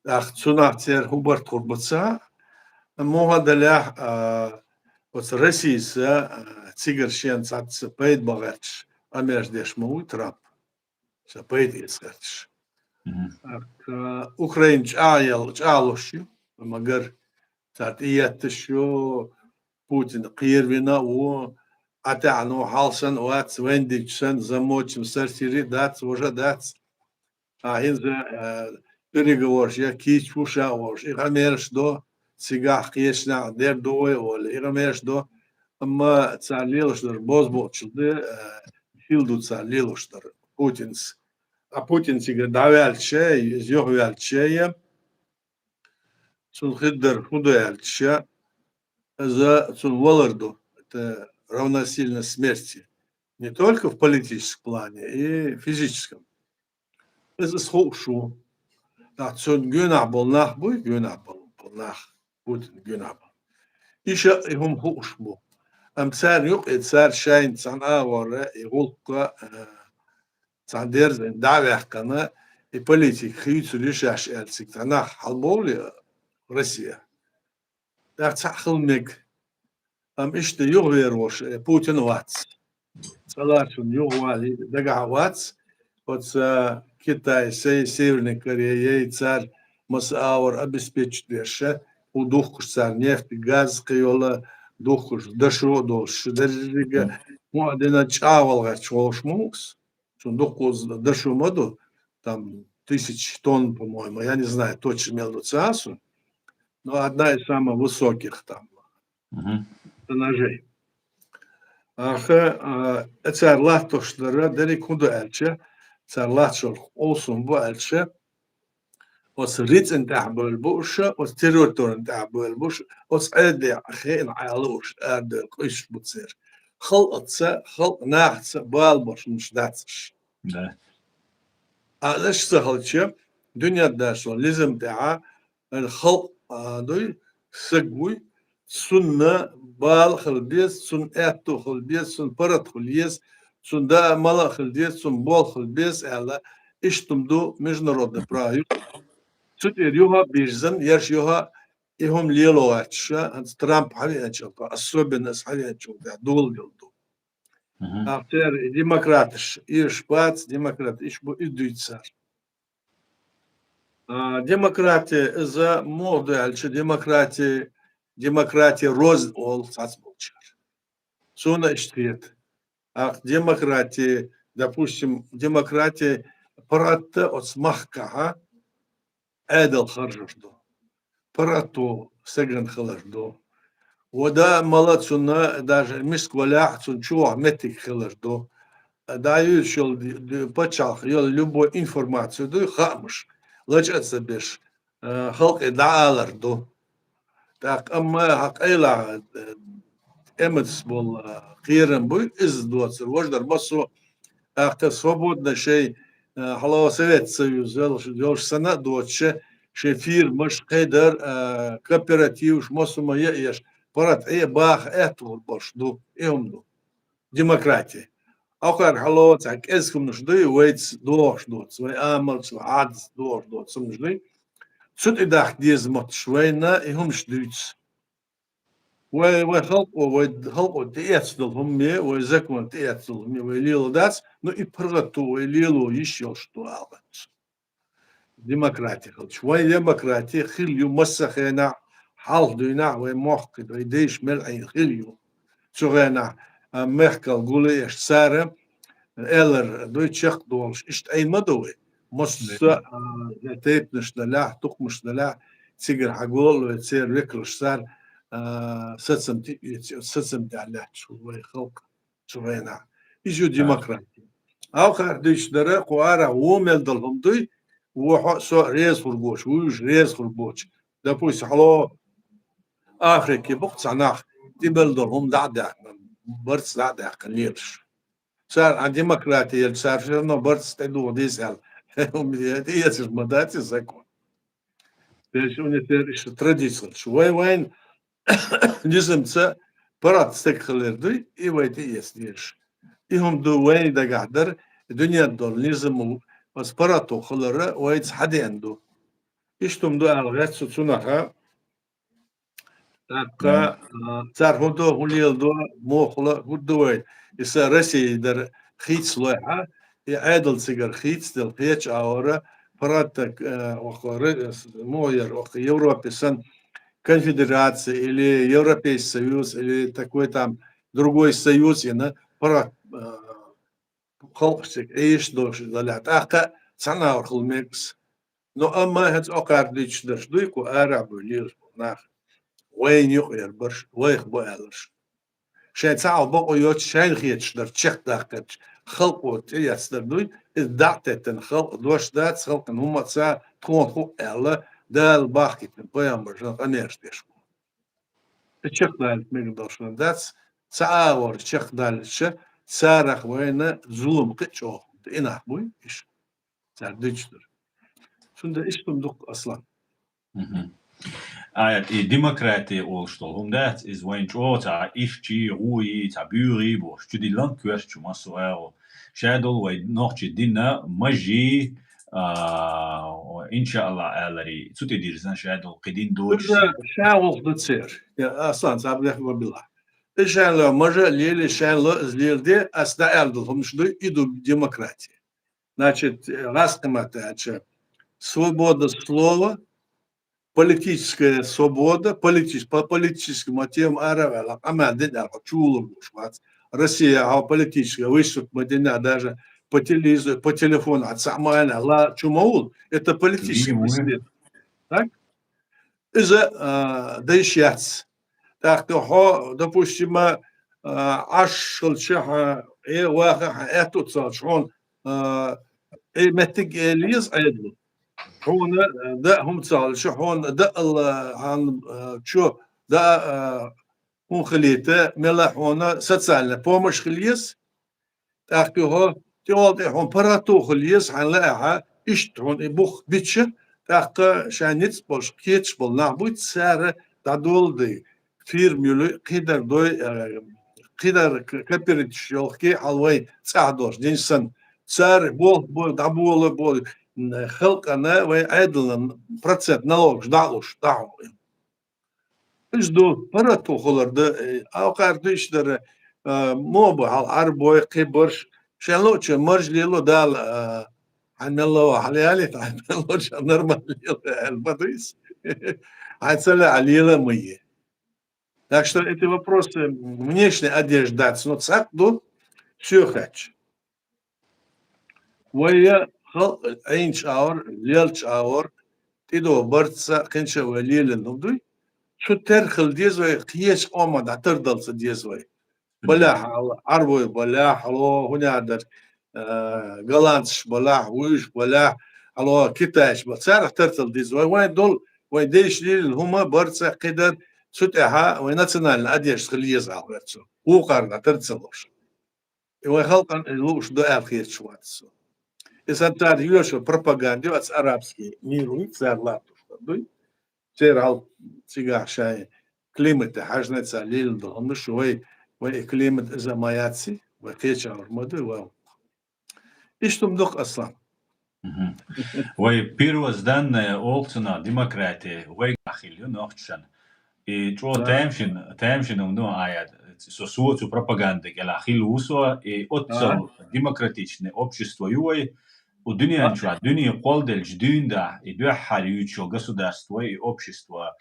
Ах сунартер хубарт хурбца, мога даля от Россия цигар шен цат пейд багач амеш деш муу Трамп. Пейд искач. Украинч чалошю, магар цат иятшю Путин قيرвина у ну халсан вац вендичсен замочим сарсири дац уже дац. Инза переговорш я кич пушаош и хамерш до сигах кешна дер дой ол и хамерш до amma цалилоштар бозбочды хилду цалилоштар Путинс. А Путин сига давялче, изёгвялче, цун хиддер худояльче, за цун валарду. Это равносильно смерти. Не только в политическом плане, и физическом. Это схушу. Да, цун гюнах был нах, будет гюнах был нах. Путин гюнах был. Еще им хуш был. أمثال يقعد صار شاين صنعاء وراء يغلق صندير دعوة حكنا البوليتيك خيوط ليش أشياء سكتنا حلبولي روسيا ده تحخل ميك إيش يغير وش بوتين واتس صلاة يغوالي دقع واتس واتس كيتاي سيفرني كوريا صار مساور обеспечить дешевле удух صار нефть газ قيولا دوخش دشو دوش درجة مو عندنا تشاول غير شوش موكس شو دوخوز دشو مدو там 1000 тонн, по-моему, я не знаю точно мелкую цену, но одна из самых высоких там тоннажей. Цар лахтошлары дали куда эльче, цар лахтошл олсун бу эльче, os ritsen تعبوا البوش os territoren تعبوا البوش os أدي خين عالوش أدي قيش بتصير خلق ناحس بالبوش مش داتش Да. ليش سهلتش دنيا داشو لازم تاع الخلق دوي سقوي سنة بال خلبيس سن أتو خلبيس سن برد خلبيس سن دا ملا خلبيس سن بال خلبيس على إيش تمدو международный право Тут юга бежзен, ерш юга ихом лилоача, Трамп хавячил, особенно с хавячил, да, долгилду. А теперь демократиш, и шпац, демократ, иш бу идуйцар. Демократия за моду, альче демократия роз ол сацболчар. Суна иштвет. Демократия, допустим, демократия паратта от смахка, عادل خرجدو براتو سجن خلجدو ودا مالات سنة даже مش ولا سن شو متك خلجدو дают шел почал يل любую информацию до хамш лачаться беш халк даалардо так أما حقيلا эмец был خيرن бой из دوت وجدر بسو أخت свободно شيء حالا Совет Союз делаешь сана доче шефир мش قدر кооператив мосума еш парат бах эту бош ду дو демократия آخر حالا تک اسم نشدی ویت دوش دوت و عمل شو عادس دوش دوت سم نشدی شد إداخ دیز مت شوينا هم شديتس وخلق تياتسدل هم وزكون تياتسدل هم وليلو داس но и прото وليلو еще что албат демократия شوي демократия خليو مسخنا حال دوينا ومحقد ويديش ملعين خليو شغنا مخكل قولي اش سارة الر دوي تشق دولش اشت اي مدوي مص تيبنش دلاح تقمش دلاح تسيقر حقول ويتصير ريكلش صار سسم دعلات شوي خلق شغنا يجو ديمقراطية آخر ديش درا قوارا ومل دلهم دوي وحق سو ريز خربوش ويش ريز خربوش دابويس حلو أفريقيا بقت صناخ تبل دلهم دعدع برس دعدع قليلش صار عن ديمقراطية صار فينا برس تدو ديسال هم دي يسر مداتي زكون ليش ونتير تراديشنال شوي وين لازم تسا برات ستكخلر دوي إيويتي يسديش إهم دو وين دا قعدر الدنيا دول لازم بس براتو خلر ويتس حدي عنده إشتم دو ألغات ستسونها تاقا تار هدو هوليل دو موخلا هدوين إسا رسي در خيتس لوحة عادل سيجر خيتس دل بيتش آورا براتك موير وقت يوروبي سن конфедерация или Европейский Союз или такой там другой союз, пара خلقك ايش دوش ضلعت اخا سنة ورخل ميكس نو اما هت اقار ديش درش دويكو ارع بولير ناخ وين يقير برش ويخ بوالرش شاين ساعة بقو يوت شاين خيتش در تشيخ داقتش خلقو تياس در دوي دعتت خلق دوش دات خلق هم ساعة تكون خو الا دال باخت بيان برجان انيرش ديش تشيخ دال ميغدوش داتس ساعة ور تشيخ دال سارخ وين ظلم قتشو إنا بوي إيش سرديشتر شنو إيش تمدق أصلا Demokratie olstol, dat is wijn ta ifchi rui ta buri bo studi lang kwestje maso shadow wij nog je dinna maji inshallah alari tuti dirzan shadow qidin doch شاول بتصير يا أصلا صعب نحكي بالله إيش هلا مجا ليلي شان زليل دي أسدا ألدهم شنو يدو демократии значит раскомата свобода слова политическая свобода, по политическим мотивам арабов, Россия, а политическая, вышел Мадина даже по телевизору, по телефону, от Самайна, Ла Чумаул, это политический след. Так? Из-за дайшяц. Так, допустим, аш шелчаха, واقع эту цалшон, متج ليز أيضا. هون ده هم تصال شو هون ده عن شو ده هون خليته ملا هون ستسالنا بومش خليس تحكي هو تقول هون براتو خليس هنلاقيها إيش هون يبخ بيتش تحكي شانيت بوش كيتش بول نعبوت سعر تدول دي فير ميلو قدر دوي قدر كبرتش يلقي علوي سعدوش دينسن سعر بول دابول بول خلق أنا وعدل процент налог ждалуш дау. إجدو براتو خلر ده أو قارديش در موبا على عربوي قبرش شلوش مرج ليلو دال عن الله حليالي عن الله نرمال ليلو البدريس عن سلا عليلا مية. Так что эти вопросы внешне одеждаться, но цакду все хочу. ويا خلق عين شاور ليل شاور تيدو برتسا قنشة وليل النضوي شو ترخل ديزوي قياش قوما تردل ديزوي بلاح عربوي بلاح الله هنا در غلانش بلاح ويش بلاح الله كتاش بتصير ترتل ديزوي وين دول وين ديش ليل هما برتسا قدر سوتها وين ناسيونال اديش خليز عورتسو هو قارنا ترتسلوش وين خلق لوش دو الخير شواتسو إذا تاريخ пропаганде от арабский миру царлату что церал цигах шай климат хажнеца лил дом шой климат замаяци وكيتش армады ва иштум док аслан Vai pirmos dan olcuna demokratija vai gahilju nochtšan. I to tēmšin no ajad socu propaganda gela hiluso i otso demokratične общество юй у дунянча дуния қолдел ждюнда и дуахарючо государство и общество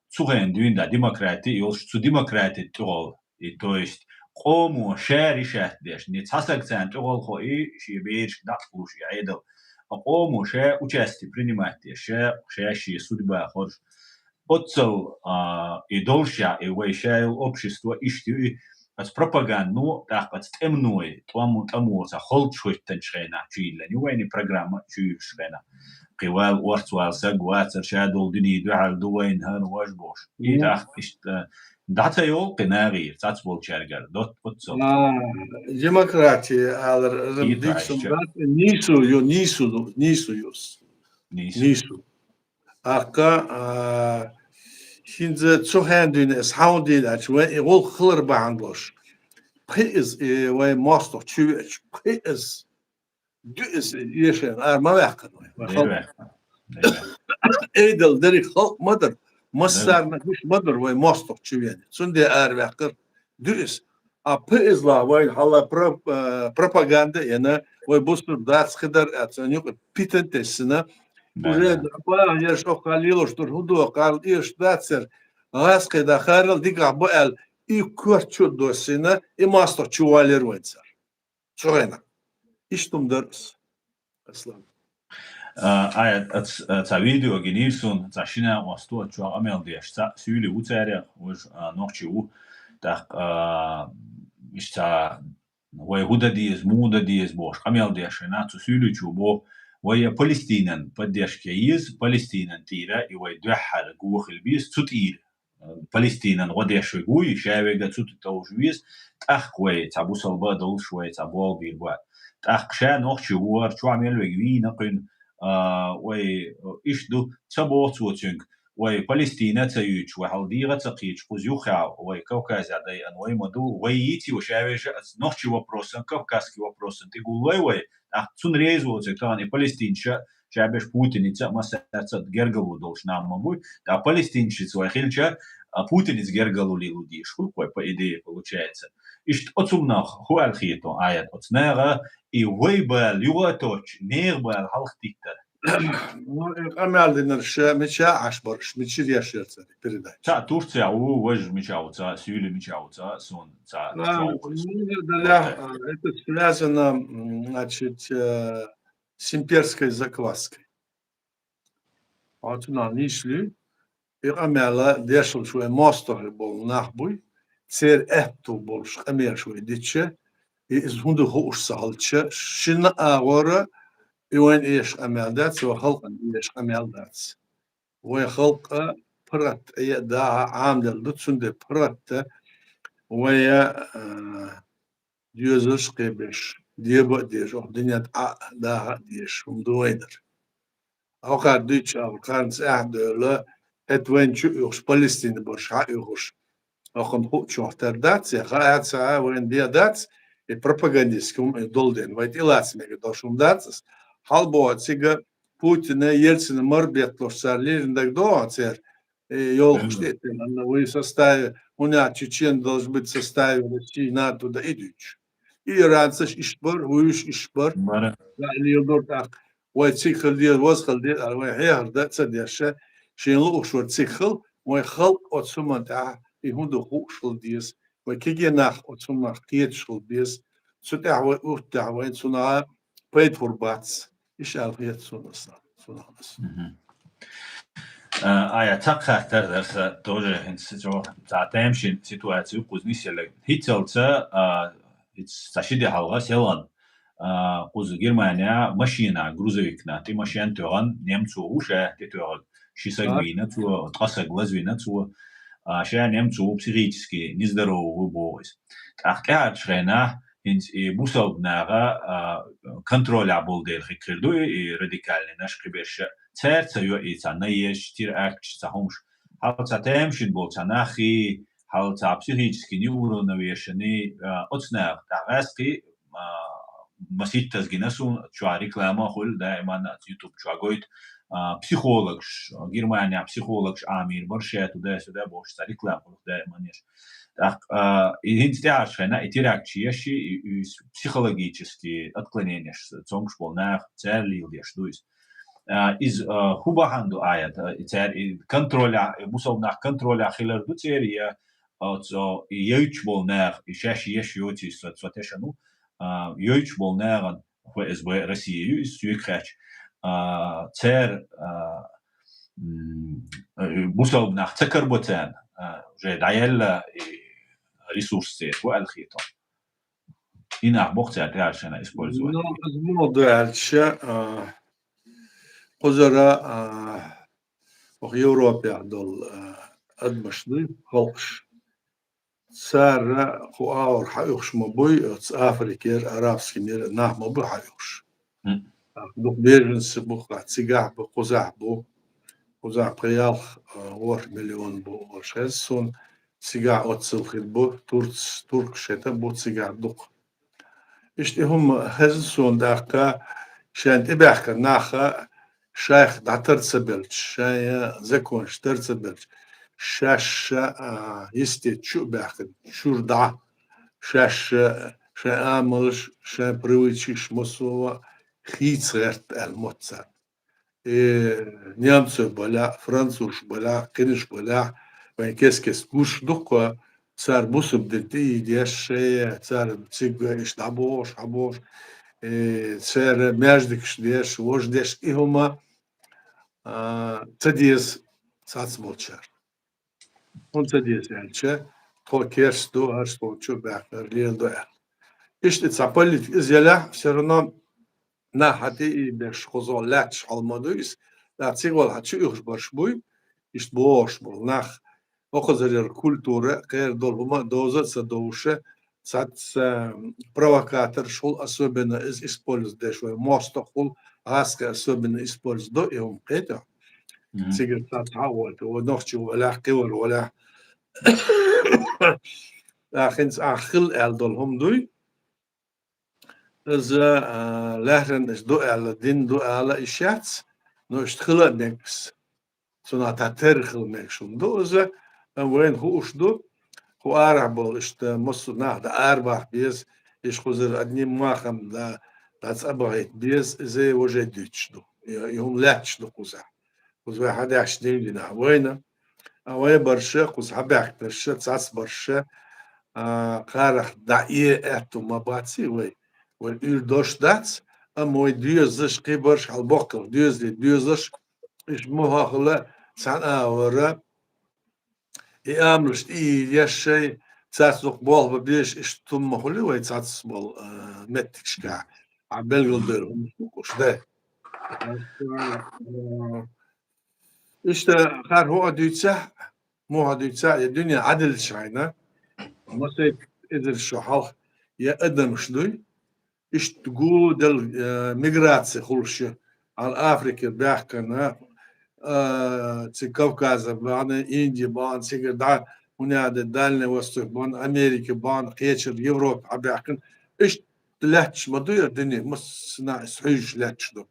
цуген дюнда демократия и олш цу демократия тол и то есть قومو شاري شات ديش نتصحك цан тол хо и шибеш датлуш яйдал قومو ша участие принимать ша ши судьба хорш отцел и долша и вейшайл общество ишти от пропаганду так от темной тому за холчуйтен шена чила нювени программа чуйшена قوال ورتوال سقوات شادول دني دعال دوين هان واجبوش и так دعتا يول قناغير تاتبول شارجر دوت отцел демократия алар нису ака хинзе цохандин саундин ачва игол хлэр баанглош пиз вай мостов чуч пиз дюс ешен армавакн эйдел дери халк мадр مصدر مش مدر وين مصطف شوية سندي أربعة دروس أبيز لا وين حلا بروباغندا يعني وين بوستر دارس خدر أتسانيوك بيتنتسنا وجد أبا يشوف قليل وشتر هدوء قال إيش داتسر غاس كده خارل ديك عبال كورتشو دوسينا ماستر تشوالير وينسر شوينا إيش تمدرس أصلا ta video genilsun ta China was to chwa amel de sta sule utare was noch chu da ist ta wo huda dies muda dies boш amel de China zu sule chu bo وهي فلسطين بديش كيز فلسطين تيرا يوي دوحر جوخ البيس تطير فلسطين غديش شوي شاوي قد توجويز تأخوي تابو صلبا دول شوي تابو بيروا تأخشا نوخشي وار شو عمل ويجوي نقين وي إشدو تبوت وتنك وي فلسطين تيوش وحالديغة تقيش قزيوخا وي كوكاز عدي أنوي مدو وييتي وشاويش نوخشي وبروسن كوكاسكي وبروسن تقول وي تون ريزو تكتاني فلسطين شابش Путин مسات гергалу долж нам мабуть, а палестинщиц вахильча Путин гергалу лилуди шкулкой по идее получается. И что отсумнах хуалхито аят отснера и вейбал юаточ нербал халхтиктер. Амялдинер ше меча ашборш мечир яшерцер передай. Та Турция вож мечауца, сюли мечауца, сон та. Это связано, значит, с имперской закваской. Вот на нишли амяла дешл шуе мостер бол нахбуй, цер эту больш амер шуе диче, и из хунду хош салче, шина агора وين إيش أمال داتس وخلق إيش أمال داتس ويخلق برت أي داها عامل لطسون دي برت ويا ديوزش قيبش ديبا ديش دنيا داها ديش ومدوينر أو قاد ديش أو كانت أحد het wentje uurs Palestine borsha uurs ook goed zochter dat ze gaat ze when die dat het propagandistum in dolden weet je laatst me gedosum dat halbo ziga Putin Ельцин морбет лошсарлириндаг до цер ёл штетен на вы составе у меня чечен должен быть в составе России НАТО да идущ и раньше ишбор уйш ишбор или так вот цикл дел возхал а вы هيرда цедяше شينلو شو تسخل ويخلق أتسمى تاع يهودو خوشل ديس وكيجي ناخ أتسمى قيتشل ديس ستعوى وتعوى سنا بيت فورباتس إيش عارفيت سنا آیا تقطر درس тоже جو تعتمشين سيتواتيو قزنيسيل هيتلتا تشيدي حلقة سيلان قز германия машина грузовикна ты машин төган немцу уша ты төган шисагвина ту трасаглазвина ту ша немцу психически нездоровый бойс ахтя шрена инс и бусалнага контроля болдер хикрду и радикальный наш кребеш церца ё и цанаеш тир акч цахумш халца темшин бол цанахи халца психически неуравновешенный отснах тагаски مسيتاز جناسون شو ريكلاما خل دائما يوتيوب شو قويت психологш Германия психологш амир боршет да сюда бош рекламу дائما неш так и инстиашена интеракции психологические отклонения цонгш полнах церли леш дуис из хубаханду аят цер контроля мусовнах контроля хилер ду церия so юч полнах и шаши еш юти сотешану юч полнаган хо из России из Юкрач цер бусов nach цекарботен уже даел ресурсы والخيط هنا بوقتها عشان использовать ну дальше قزرة в Европе дол адмашны холш سار خواور حيوش مبوي أفريقيا عربسكي مير ناه مبوي حيوش دوك بيرنس بوخ تسيقع بقزع قزع قيال ور مليون بو ورشهزون تسيقع أتصل خير بو ترك شتا بو تسيقع دوك إشتي هم هزسون داكا شان تبعك ناخا شايخ دعتر تسبلش شايا زكون شتر تسبلش شاش يستي شو باخد شوردا شاش شاملش شا برويتشيش مسوا خيتسرت الموتسر نيامس بلا فرنسوش بلا كنش بلا وين كيس كوش دوكا صار بوسب دتي ديش صار تسيق إيش عبوش صار ماجدكش ديش وش ديش إهما تديس ساعات بولشر هون تديس يعني شيء تو كيرس دو هرش تو شو بأخر ليل دو إيش تسابلت إزيلا все равно на хати беш хозол лач алмадуис да цигол хачу ихш башбуй иш бош бол нах охозер культура кер долма доза садоуше сат провокатор шел особенно из использует шо мостохул аска особенно использует до иом кета цигер сат хавот ونخشي ولا قول ولا اخنس اخل ال دولهم دوي از لهرن is do ela din do ela ishats no ishtkhila nex sona taterkhil nexum do ze wen hu ushdo hu arabol ist mosu na da arba biz ish khuzer adnim macham da tsabait biz ze уже дичду yom lach do khuza khuza hada ashdin na wena away barsha khuz habak barsha tsas barsha qarah da'i etu mabatsi wey والإير دوش داتس أموي ديوزش قبرش على البقر ديوزش إيش مهاخلة سنة ورا إيامرش يشي تساسلق بول ببيش إيش تم مخلي ويتساتس بول متكشكا عبال قلدر ومش ده إيش ده خار هو ديوتسا مو ديوتسا الدنيا عدل شعينا ما سيد إذا الشحال يا أدم شدوي إيش تقول ميغراتسي خلشة على أفريقيا بيحكنا في كوكاز بان إنديا بان سيجر دا هنا دالنا وسط بان أمريكا بان قيتشر يوروب بيحكن إيش تلاتش مدوير الدنيا مصنع سحيج لاتش دو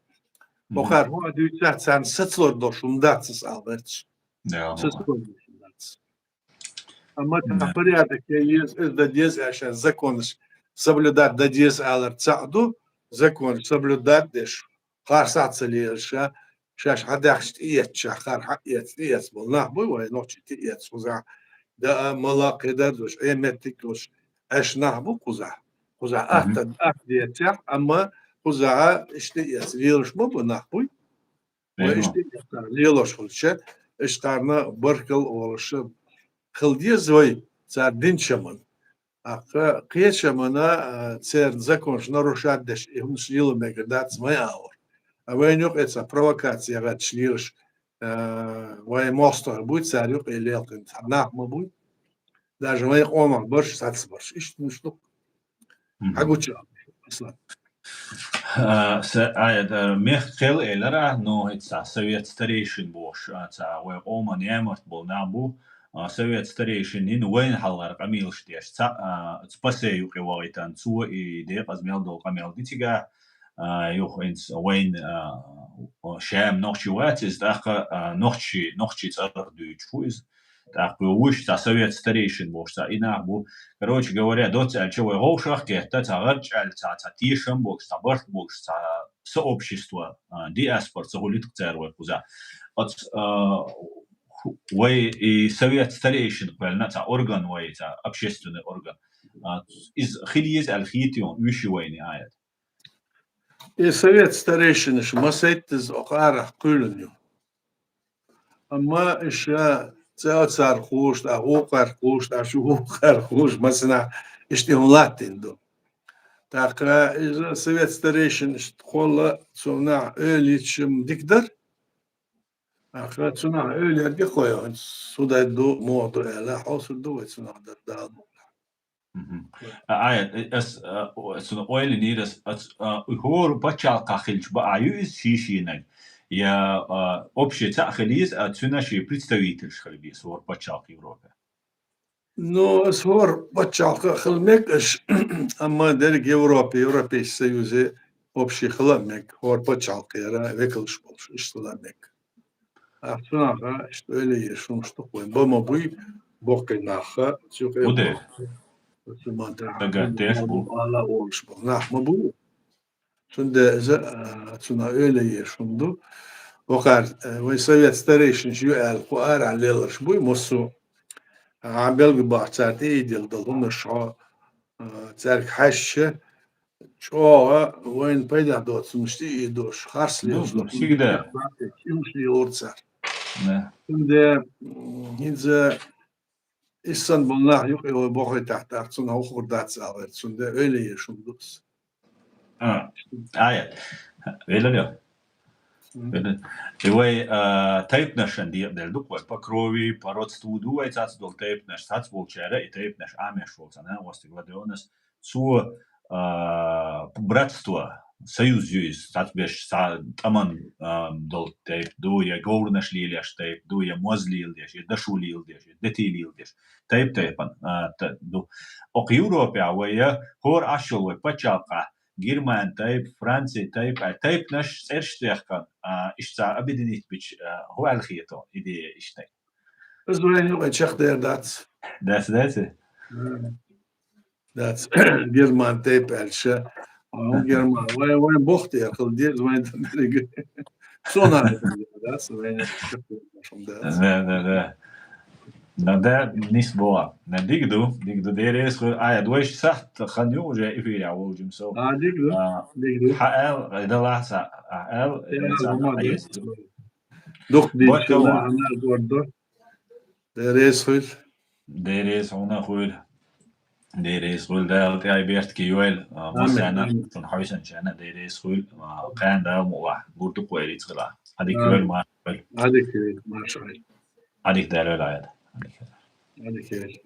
وخير هو دو تحت سان ستلور دوش ومداتس ألبرتش ستلور دوش ومداتس أما تحبرياتك يز إذا ديز عشان زكونش соблюдать до 10 алар цаду закон соблюдать деш харсац лиша шаш хадахш иет шахар иет болна бу вай ночи иет суза да малакеда дош эметик дош ашна бу куза ат диет amma куза işte иет лилш бу нахуй ve işte liloş hulşe iştarna barkal oluşu kıldiye zoy zadin şaman قيشمنا تسير زكونش نروشات دش هم شليل ميجر داتس ما ياور وين يوق إتسا بروفوكاتسيا غات شليلش وين ماستر بوت سار يوق اللي يلقين ناق ما بوت داج ما يقوم برش ساتس برش إيش نشلق حقوش أصلا ميخ خيل إلرا نو إتسا سويت ستريشن بوش إتسا ويقوم نيامرت بول نابو Совет старейшин وين حلر قميل شتيش تبصي يوقي وايتان سو إيدي قزميل دول قميل ديتيجا يوخ إنس وين شام نوخشي واتز داخل نوخشي تصرف دويتش فوز так وش تا совет старейшин бош та инахбу короче говоря дот чего гошах кета тагарч аль та тишем бош та борт бош та сообщество диаспор загулит церве куза от وي совет старейшин قلنا تا орган وي تا общественный орган из خليز الخيتيون وش وين عاد совет старейшин ش ما سيتز أقارح كلنيو أما إيش صار خوش أقوقر خوش شو قر خوش مثلا إشتهم لاتين دو تاقا إذا совет старейшин تقول صنع أوليتشم ديكدر أخذ صنع أولي أدي خويا سودا دو موضوع لا حاصل دو صنع دردال اس سنو اويل نيرس هور بچال قاخلش بايوز شيشينك я общее цахализ цунаши представитель шхалбис вор бачал Европе. Ну, свор бачал хлмекш, ама дерг Европейский Союз общий хлмек, вор бачал кера веклш больше, что ламек. А цунаха, что или шум что кой, бома буй, бокай наха, цюкай. Уде. Tagateş bu. Allah olmuş bu. Nahma bu. Şimdi цуна öyle yaşandı. وقال ويسوي ستريشن شو قال قارع ليلش بوي مصو عامل بحثات إيديل ضلنا شو تارك حشة شو وين بيدا دوت مشتي دوش خاص لي Dur, شو sigde. مش لي أورتسر Ne? şimdi hinze İstanbul'da yok o boğay tahta sonra okurdat sağlar şimdi öyle yaşıyoruz. Ha. Evet. Öyle diyor. Öyle. Ивай тайпнаш андир del duk vai pakrovi parot studu vai tāds dol taipnаш tāds volčere и taipnаш амеш volcana osti gladionas su bratstvo союз tāds biež taman dol taip du ja gaurnaš līlieš taip du ja moz līlieš ja dašu līlieš ja detī līlieš taip taipan du ok Europā vai ja hor ašol vai pačalqa German type, Francie type, type nash erstehkan ishta abidinit bich هو الخيطة إدي إشتاي. Özbeğen yok çek der dat. That's it. Dat German tape elşe. Ama German vay bocht ya kıl diye zaman direkt sonra dat vay Ne. ده نيس بوا ديجدو ديريس آية دويش سحت خنيو جاي في يعول جمسو Dikdu. حقل إذا لحظة حقل Dok değil بوش كوا Deres hul. ديريس هنا خول ديريس خول ده تاي بيرت كيويل مثلا من حويسن شأن ديريس خول كان ده موح برضو كويس خلا هذيك كيويل ما Hadi ki maşallah. هذيك ده لا Hadi ki.